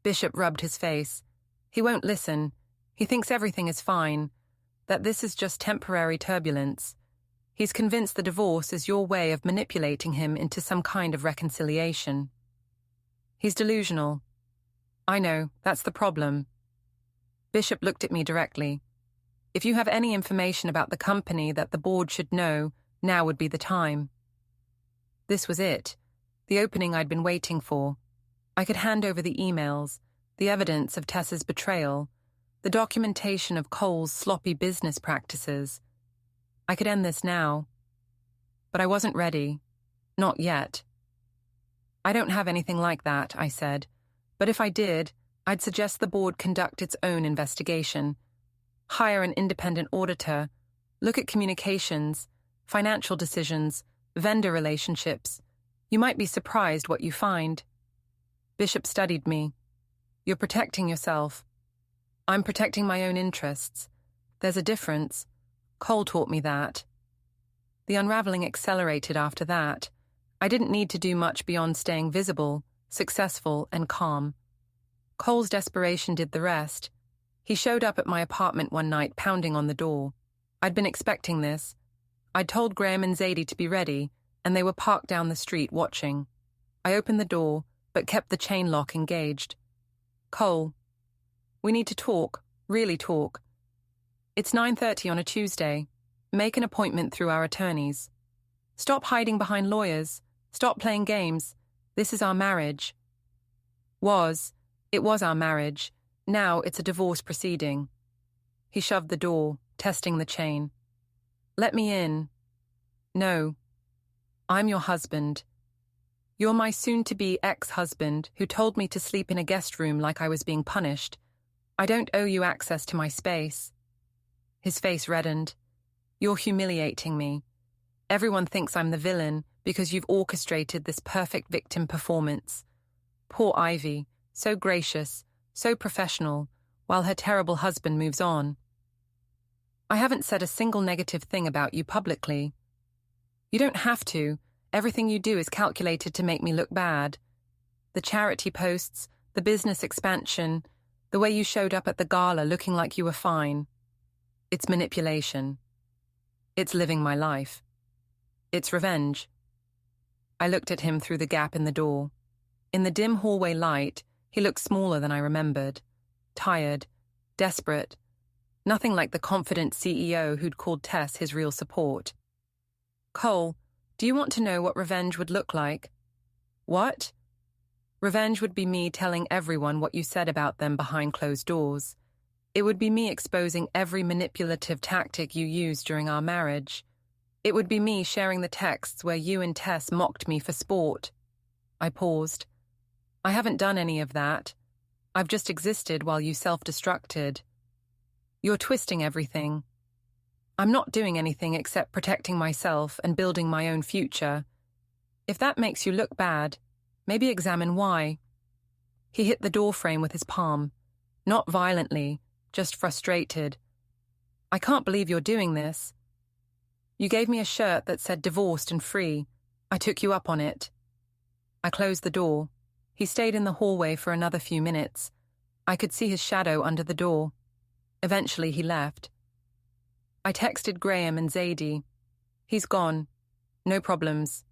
S1: Bishop rubbed his face. He won't listen. He thinks everything is fine, that this is just temporary turbulence. He's convinced the divorce is your way of manipulating him into some kind of reconciliation. He's delusional. I know, that's the problem. Bishop looked at me directly. If you have any information about the company that the board should know, now would be the time. This was it, the opening I'd been waiting for. I could hand over the emails, the evidence of Tessa's betrayal, the documentation of Cole's sloppy business practices. I could end this now. But I wasn't ready. Not yet. I don't have anything like that, I said. But if I did, I'd suggest the board conduct its own investigation. Hire an independent auditor. Look at communications, financial decisions, vendor relationships. You might be surprised what you find. Bishop studied me. You're protecting yourself. I'm protecting my own interests. There's a difference. Cole taught me that. The unraveling accelerated after that. I didn't need to do much beyond staying visible, successful, and calm. Cole's desperation did the rest. He showed up at my apartment one night, pounding on the door. I'd been expecting this. I'd told Graham and Zadie to be ready, and they were parked down the street watching. I opened the door, but kept the chain lock engaged. Cole, we need to talk, really talk. It's 9:30 on a Tuesday. Make an appointment through our attorneys. Stop hiding behind lawyers. Stop playing games. This is our marriage. It was our marriage. Now it's a divorce proceeding. He shoved the door, testing the chain. Let me in. No. I'm your husband. You're my soon-to-be ex-husband who told me to sleep in a guest room like I was being punished. I don't owe you access to my space. His face reddened. You're humiliating me. Everyone thinks I'm the villain because you've orchestrated this perfect victim performance. Poor Ivy, so gracious, so professional, while her terrible husband moves on. I haven't said a single negative thing about you publicly. You don't have to. Everything you do is calculated to make me look bad. The charity posts, the business expansion, the way you showed up at the gala looking like you were fine. It's manipulation. It's living my life. It's revenge. I looked at him through the gap in the door. In the dim hallway light, he looked smaller than I remembered. Tired, desperate. Nothing like the confident CEO who'd called Tess his real support. Cole, do you want to know what revenge would look like? What? Revenge would be me telling everyone what you said about them behind closed doors. It would be me exposing every manipulative tactic you used during our marriage. It would be me sharing the texts where you and Tess mocked me for sport. I paused. I haven't done any of that. I've just existed while you self-destructed. You're twisting everything. I'm not doing anything except protecting myself and building my own future. If that makes you look bad, maybe examine why. He hit the door frame with his palm. Not violently, just frustrated. I can't believe you're doing this. You gave me a shirt that said divorced and free. I took you up on it. I closed the door. He stayed in the hallway for another few minutes. I could see his shadow under the door. Eventually he left. I texted Graham and Zadie. He's gone. No problems.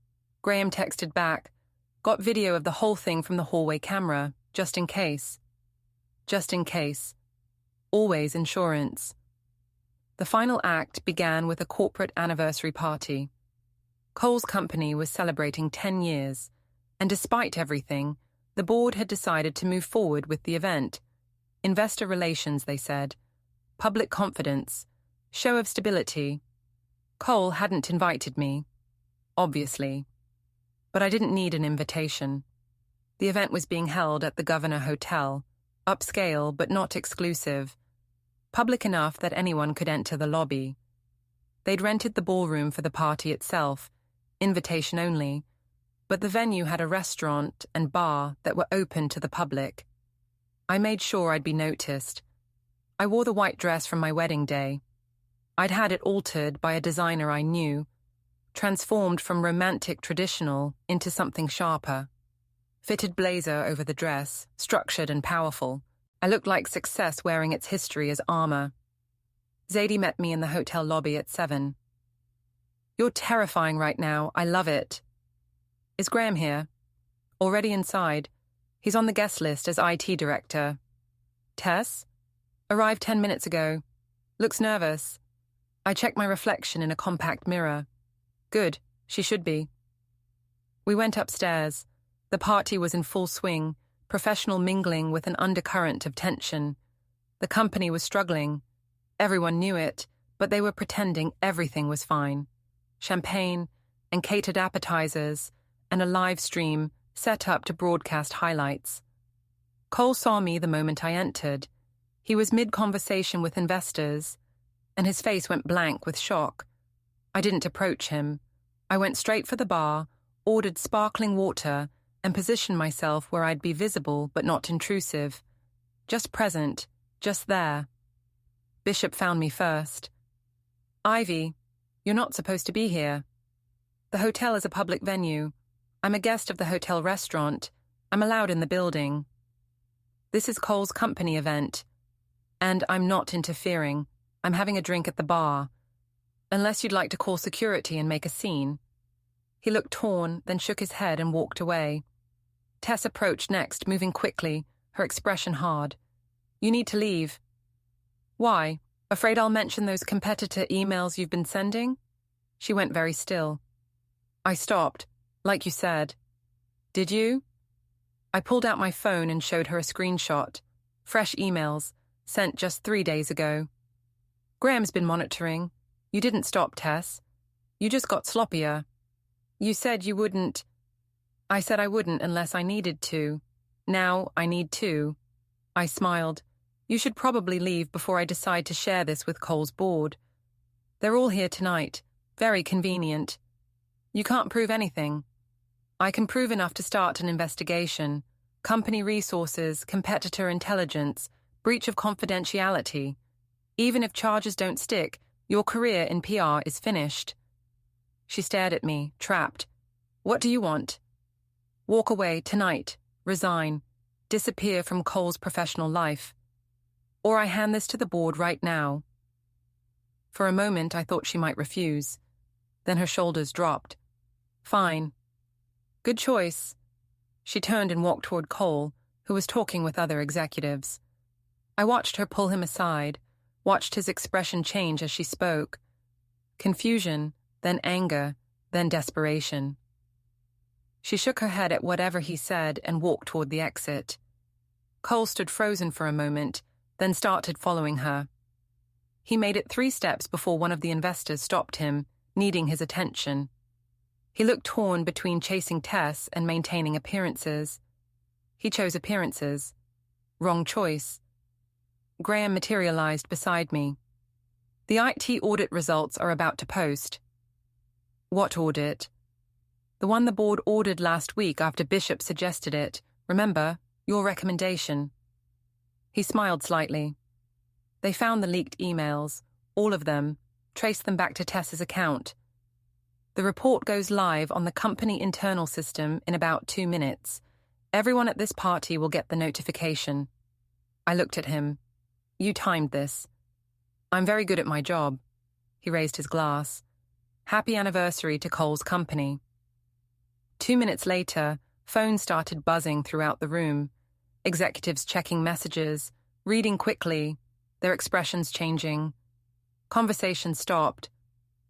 S1: Graham texted back. Got video of the whole thing from the hallway camera, just in case. Just in case. Always insurance. The final act began with a corporate anniversary party. Cole's company was celebrating 10 years, and despite everything, the board had decided to move forward with the event. Investor relations, they said. Public confidence. Show of stability. Cole hadn't invited me. Obviously. But I didn't need an invitation. The event was being held at the Governor Hotel, upscale but not exclusive, public enough that anyone could enter the lobby. They'd rented the ballroom for the party itself, invitation only. but the venue had a restaurant and bar that were open to the public. I made sure I'd be noticed. I wore the white dress from my wedding day. I'd had it altered by a designer I knew, transformed from romantic traditional into something sharper. Fitted blazer over the dress, structured and powerful. I looked like success wearing its history as armor. Zadie met me in the hotel lobby at 7. "You're terrifying right now. I love it." "Is Graham here?" "Already inside. He's on the guest list as IT director." "Tess?" "Arrived 10 minutes ago. Looks nervous." I checked my reflection in a compact mirror. "Good. She should be." We went upstairs. The party was in full swing, professional mingling with an undercurrent of tension. The company was struggling. Everyone knew it, but they were pretending everything was fine. Champagne and catered appetizers and a live stream set up to broadcast highlights. Cole saw me the moment I entered. He was mid-conversation with investors, and his face went blank with shock. I didn't approach him. I went straight for the bar, ordered sparkling water, and positioned myself where I'd be visible but not intrusive. Just present, just there. Bishop found me first. "Ivy, you're not supposed to be here. The hotel is a public venue. I'm a guest of the hotel restaurant. I'm allowed in the building. This is Cole's company event, and I'm not interfering. I'm having a drink at the bar. Unless you'd like to call security and make a scene." He looked torn, then shook his head and walked away. Tess approached next, moving quickly, her expression hard. "You need to leave." "Why? Afraid I'll mention those competitor emails you've been sending?" She went very still. I stopped, like you said. "Did you?" I pulled out my phone and showed her a screenshot. Fresh emails, sent just 3 days ago. "Graham's been monitoring. You didn't stop, Tess. You just got sloppier. You said you wouldn't." "I said I wouldn't unless I needed to. Now I need to." I smiled. "You should probably leave before I decide to share this with Cole's board. They're all here tonight. Very convenient. You can't prove anything. I can prove enough to start an investigation. Company resources, competitor intelligence, breach of confidentiality. Even if charges don't stick, your career in PR is finished." She stared at me, trapped. "What do you want?" "Walk away tonight, resign, disappear from Cole's professional life. Or I hand this to the board right now." For a moment I thought she might refuse. Then her shoulders dropped. "Fine. Good choice." She turned and walked toward Cole, who was talking with other executives. I watched her pull him aside, watched his expression change as she spoke. Confusion, then anger, then desperation. She shook her head at whatever he said and walked toward the exit. Cole stood frozen for a moment, then started following her. He made it 3 steps before one of the investors stopped him, needing his attention. He looked torn between chasing Tess and maintaining appearances. He chose appearances. Wrong choice. Graham materialized beside me. "The IT audit results are about to post." "What audit?" "The one the board ordered last week after Bishop suggested it. Remember, your recommendation." He smiled slightly. "They found the leaked emails, all of them, traced them back to Tess's account. The report goes live on the company internal system in about 2 minutes. Everyone at this party will get the notification." I looked at him. "You timed this." "I'm very good at my job." He raised his glass. "Happy anniversary to Cole's company." 2 minutes later, phones started buzzing throughout the room. Executives checking messages, reading quickly, their expressions changing. Conversation stopped.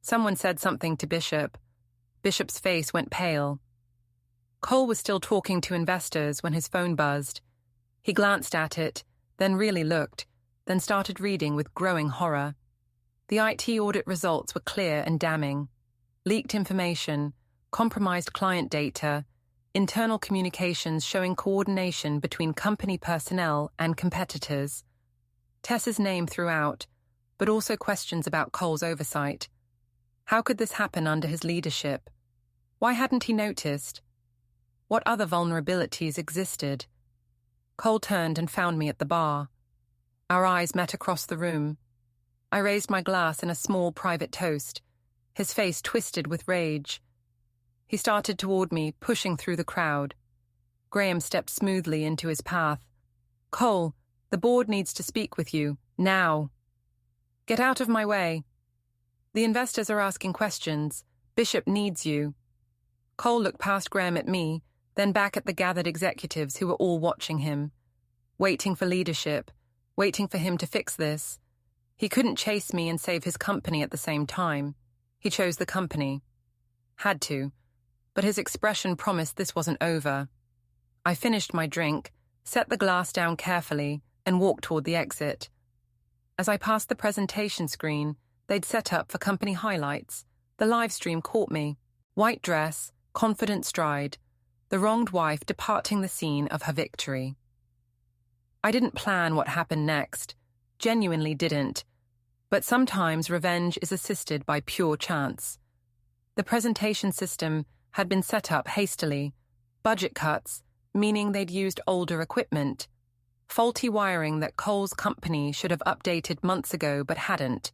S1: Someone said something to Bishop. Bishop's face went pale. Cole was still talking to investors when his phone buzzed. He glanced at it, then really looked, then started reading with growing horror. The IT audit results were clear and damning. Leaked information, compromised client data, internal communications showing coordination between company personnel and competitors. Tess's name throughout, but also questions about Cole's oversight. How could this happen under his leadership? Why hadn't he noticed? What other vulnerabilities existed? Cole turned and found me at the bar. Our eyes met across the room. I raised my glass in a small private toast, his face twisted with rage. He started toward me, pushing through the crowd. Graham stepped smoothly into his path. "Cole, the board needs to speak with you, now." "Get out of my way. The investors are asking questions. Bishop needs you." Cole looked past Graham at me, then back at the gathered executives who were all watching him, waiting for leadership, waiting for him to fix this. He couldn't chase me and save his company at the same time. He chose the company. Had to, but his expression promised this wasn't over. I finished my drink, set the glass down carefully, and walked toward the exit. As I passed the presentation screen they'd set up for company highlights, the live stream caught me. White dress, confident stride, the wronged wife departing the scene of her victory. I didn't plan what happened next, genuinely didn't, but sometimes revenge is assisted by pure chance. The presentation system had been set up hastily, budget cuts, meaning they'd used older equipment, faulty wiring that Cole's company should have updated months ago but hadn't,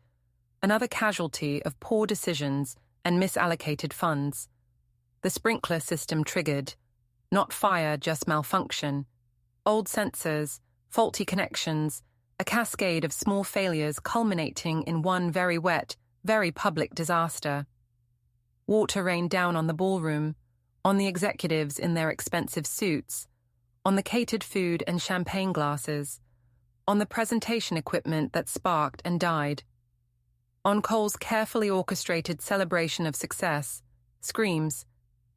S1: another casualty of poor decisions and misallocated funds. The sprinkler system triggered. Not fire, just malfunction. Old sensors, faulty connections, a cascade of small failures culminating in one very wet, very public disaster. Water rained down on the ballroom, on the executives in their expensive suits, on the catered food and champagne glasses, on the presentation equipment that sparked and died. On Cole's carefully orchestrated celebration of success, screams,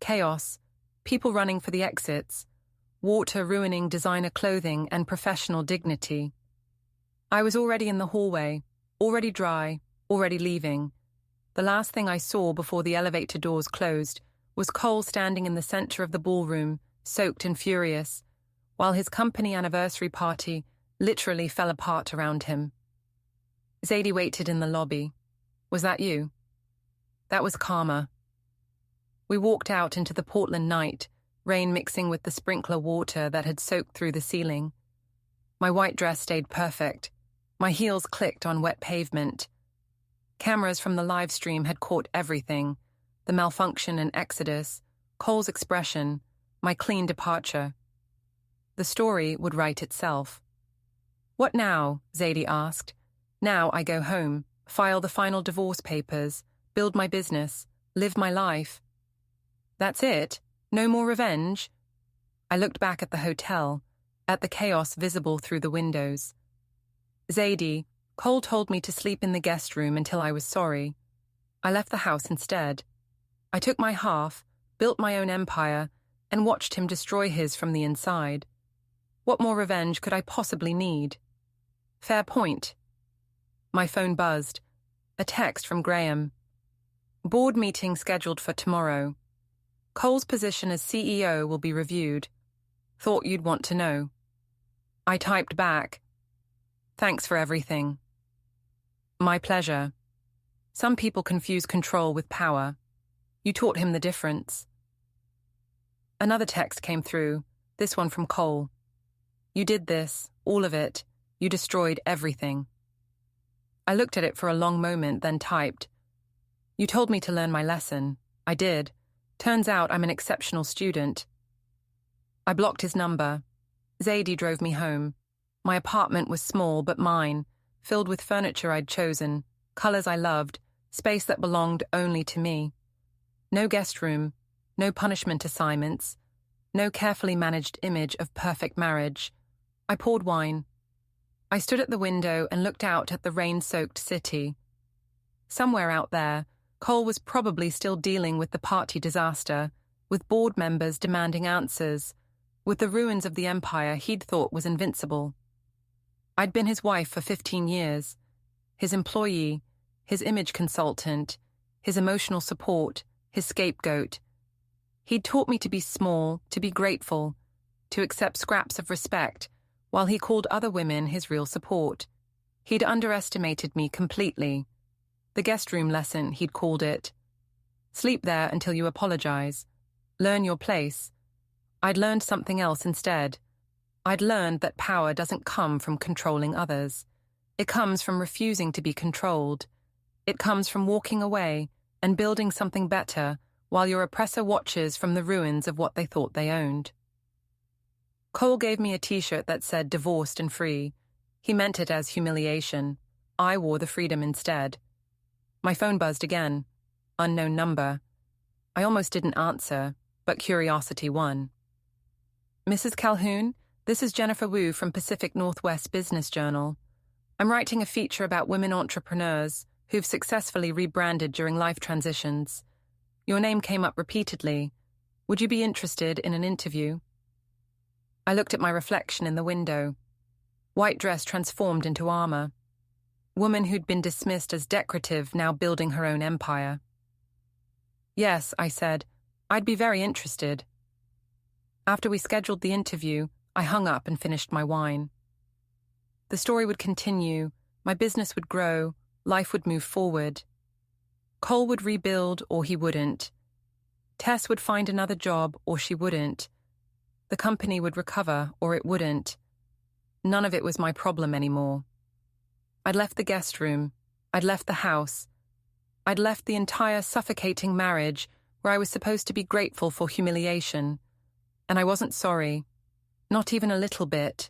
S1: chaos, people running for the exits, water ruining designer clothing and professional dignity. I was already in the hallway, already dry, already leaving. The last thing I saw before the elevator doors closed was Cole standing in the center of the ballroom, soaked and furious, while his company anniversary party literally fell apart around him. Zadie waited in the lobby. "Was that you?" "That was karma." We walked out into the Portland night, rain mixing with the sprinkler water that had soaked through the ceiling. My white dress stayed perfect. My heels clicked on wet pavement. Cameras from the live stream had caught everything: the malfunction and exodus, Cole's expression, my clean departure. The story would write itself. "What now?" Zadie asked. "Now I go home, file the final divorce papers, build my business, live my life." "That's it? No more revenge?" I looked back at the hotel, at the chaos visible through the windows. "Zadie, Cole told me to sleep in the guest room until I was sorry. I left the house instead. I took my half, built my own empire, and watched him destroy his from the inside. What more revenge could I possibly need?" "Fair point." My phone buzzed. A text from Graham. "Board meeting scheduled for tomorrow. Cole's position as CEO will be reviewed. Thought you'd want to know." I typed back, "Thanks for everything." "My pleasure. Some people confuse control with power. You taught him the difference." Another text came through, this one from Cole. "You did this, all of it. You destroyed everything." I looked at it for a long moment, then typed, "You told me to learn my lesson. I did. Turns out I'm an exceptional student." I blocked his number. Zadie drove me home. My apartment was small but mine, filled with furniture I'd chosen, colors I loved, space that belonged only to me. No guest room, no punishment assignments, no carefully managed image of perfect marriage. I poured wine. I stood at the window and looked out at the rain-soaked city. Somewhere out there, Cole was probably still dealing with the party disaster, with board members demanding answers, with the ruins of the empire he'd thought was invincible. I'd been his wife for 15 years, his employee, his image consultant, his emotional support, his scapegoat. He'd taught me to be small, to be grateful, to accept scraps of respect, while he called other women his real support. He'd underestimated me completely. The guest room lesson, he'd called it. Sleep there until you apologize. Learn your place. I'd learned something else instead. I'd learned that power doesn't come from controlling others. It comes from refusing to be controlled. It comes from walking away and building something better while your oppressor watches from the ruins of what they thought they owned. Cole gave me a t-shirt that said divorced and free. He meant it as humiliation. I wore the freedom instead. My phone buzzed again. Unknown number. I almost didn't answer, but curiosity won. Mrs. Calhoun, this is Jennifer Wu from Pacific Northwest Business Journal. I'm writing a feature about women entrepreneurs who've successfully rebranded during life transitions. Your name came up repeatedly. Would you be interested in an interview? I looked at my reflection in the window. White dress transformed into armor. Woman who'd been dismissed as decorative now building her own empire. Yes, I said, I'd be very interested. After we scheduled the interview, I hung up and finished my wine. The story would continue, my business would grow, life would move forward. Cole would rebuild or he wouldn't. Tess would find another job or she wouldn't. The company would recover or it wouldn't. None of it was my problem anymore. I'd left the guest room. I'd left the house. I'd left the entire suffocating marriage where I was supposed to be grateful for humiliation. And I wasn't sorry. Not even a little bit.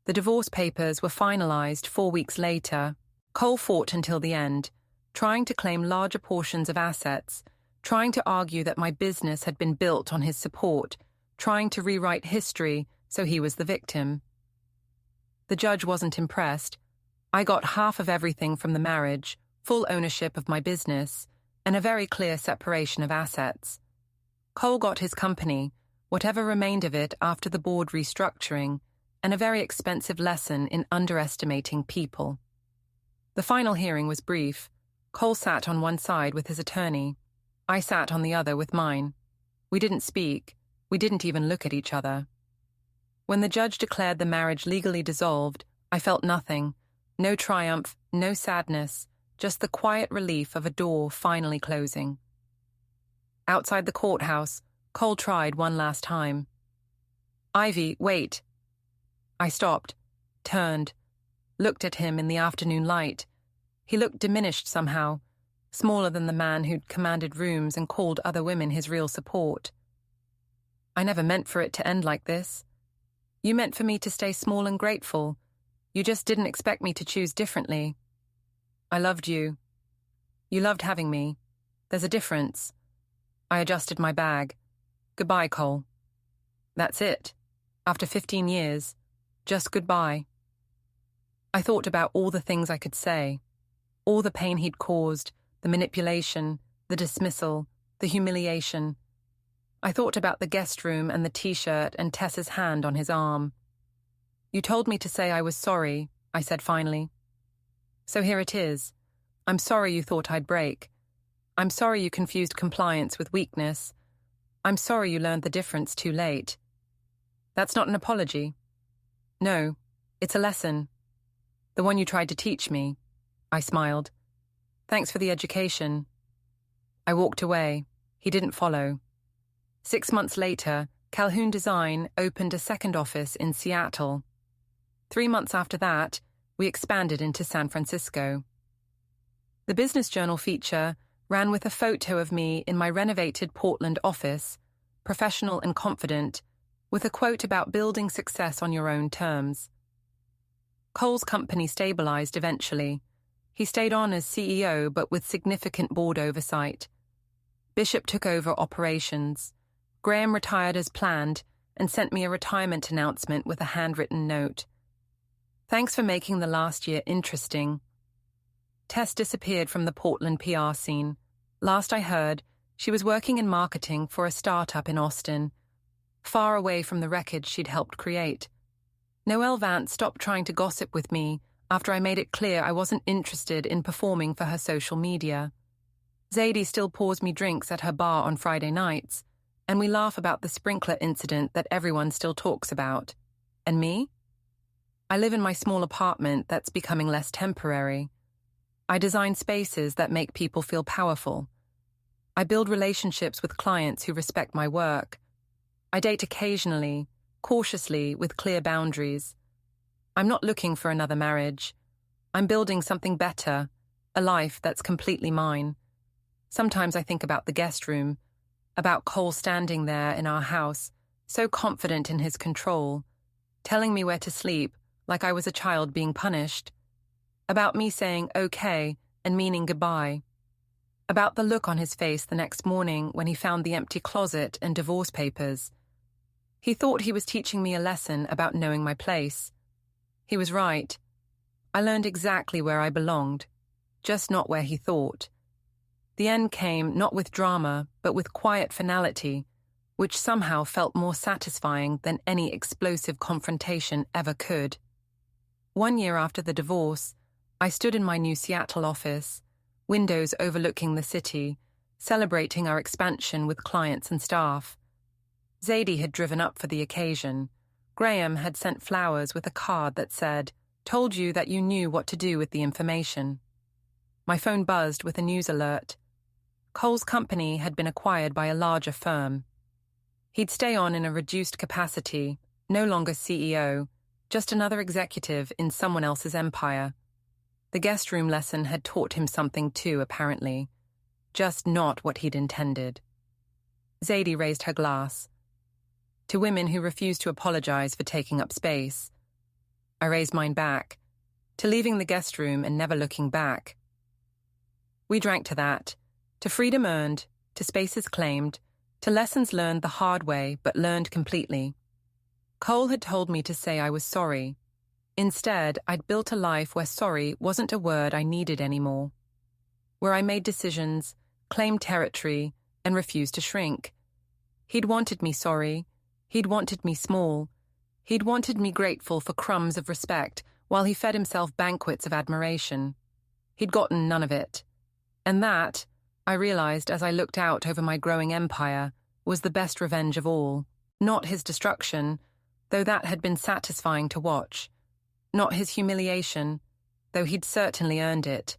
S1: The divorce papers were finalized 4 weeks later. Cole fought until the end, trying to claim larger portions of assets, trying to argue that my business had been built on his support, trying to rewrite history so he was the victim. The judge wasn't impressed. I got half of everything from the marriage, full ownership of my business, and a very clear separation of assets. Cole got his company, whatever remained of it after the board restructuring, and a very expensive lesson in underestimating people. The final hearing was brief. Cole sat on one side with his attorney. I sat on the other with mine. We didn't speak. We didn't even look at each other. When the judge declared the marriage legally dissolved, I felt nothing. No triumph, no sadness, just the quiet relief of a door finally closing. Outside the courthouse, Cole tried one last time. "Ivy, wait." I stopped, turned, looked at him in the afternoon light. He looked diminished somehow, smaller than the man who'd commanded rooms and called other women his real support. "I never meant for it to end like this. You meant for me to stay small and grateful. You just didn't expect me to choose differently. I loved you. You loved having me. There's a difference." I adjusted my bag. "Goodbye, Cole." That's it. After 15 years, just goodbye. I thought about all the things I could say, all the pain he'd caused, the manipulation, the dismissal, the humiliation. I thought about the guest room and the t-shirt and Tess's hand on his arm. "You told me to say I was sorry," I said finally. "So here it is. I'm sorry you thought I'd break. I'm sorry you confused compliance with weakness. I'm sorry you learned the difference too late." "That's not an apology." "No, it's a lesson. The one you tried to teach me." I smiled. "Thanks for the education." I walked away. He didn't follow. 6 months later, Calhoun Design opened a second office in Seattle. 3 months after that, we expanded into San Francisco. The Business Journal feature ran with a photo of me in my renovated Portland office, professional and confident, with a quote about building success on your own terms. Cole's company stabilized eventually. He stayed on as CEO but with significant board oversight. Bishop took over operations. Graham retired as planned and sent me a retirement announcement with a handwritten note. "Thanks for making the last year interesting." Tess disappeared from the Portland PR scene. Last I heard, she was working in marketing for a startup in Austin, far away from the wreckage she'd helped create. Noelle Vance stopped trying to gossip with me after I made it clear I wasn't interested in performing for her social media. Zadie still pours me drinks at her bar on Friday nights, and we laugh about the sprinkler incident that everyone still talks about. And me? I live in my small apartment that's becoming less temporary. I design spaces that make people feel powerful. I build relationships with clients who respect my work. I date occasionally, cautiously, with clear boundaries. I'm not looking for another marriage. I'm building something better, a life that's completely mine. Sometimes I think about the guest room, about Cole standing there in our house, so confident in his control, telling me where to sleep like I was a child being punished, about me saying okay and meaning goodbye, about the look on his face the next morning when he found the empty closet and divorce papers. He thought he was teaching me a lesson about knowing my place. He was right. I learned exactly where I belonged, just not where he thought. The end came not with drama, but with quiet finality, which somehow felt more satisfying than any explosive confrontation ever could. 1 year after the divorce, I stood in my new Seattle office, windows overlooking the city, celebrating our expansion with clients and staff. Zadie had driven up for the occasion. Graham had sent flowers with a card that said, "Told you that you knew what to do with the information." My phone buzzed with a news alert. Cole's company had been acquired by a larger firm. He'd stay on in a reduced capacity, no longer CEO, just another executive in someone else's empire. The guest room lesson had taught him something too, apparently, just not what he'd intended. Zadie raised her glass. To women who refuse to apologize for taking up space. I raised mine back, to leaving the guest room and never looking back. We drank to that, to freedom earned, to spaces claimed, to lessons learned the hard way but learned completely. Cole had told me to say I was sorry. Instead, I'd built a life where sorry wasn't a word I needed anymore. Where I made decisions, claimed territory, and refused to shrink. He'd wanted me sorry. He'd wanted me small. He'd wanted me grateful for crumbs of respect while he fed himself banquets of admiration. He'd gotten none of it. And that, I realized as I looked out over my growing empire, was the best revenge of all. Not his destruction, though that had been satisfying to watch. Not his humiliation, though he'd certainly earned it.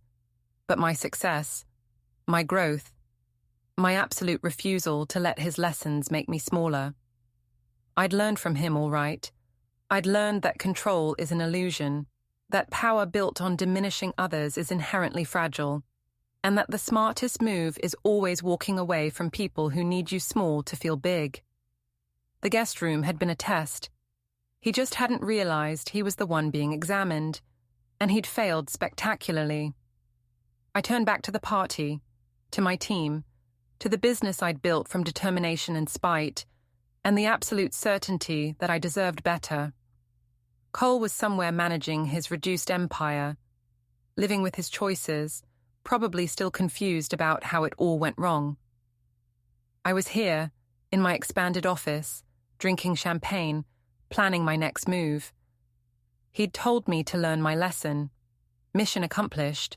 S1: But my success, my growth, my absolute refusal to let his lessons make me smaller. I'd learned from him, all right. I'd learned that control is an illusion, that power built on diminishing others is inherently fragile, and that the smartest move is always walking away from people who need you small to feel big. The guest room had been a test. He just hadn't realized he was the one being examined, and he'd failed spectacularly. I turned back to the party, to my team, to the business I'd built from determination and spite, and the absolute certainty that I deserved better. Cole was somewhere managing his reduced empire, living with his choices, probably still confused about how it all went wrong. I was here, in my expanded office, drinking champagne, planning my next move. He'd told me to learn my lesson. Mission accomplished.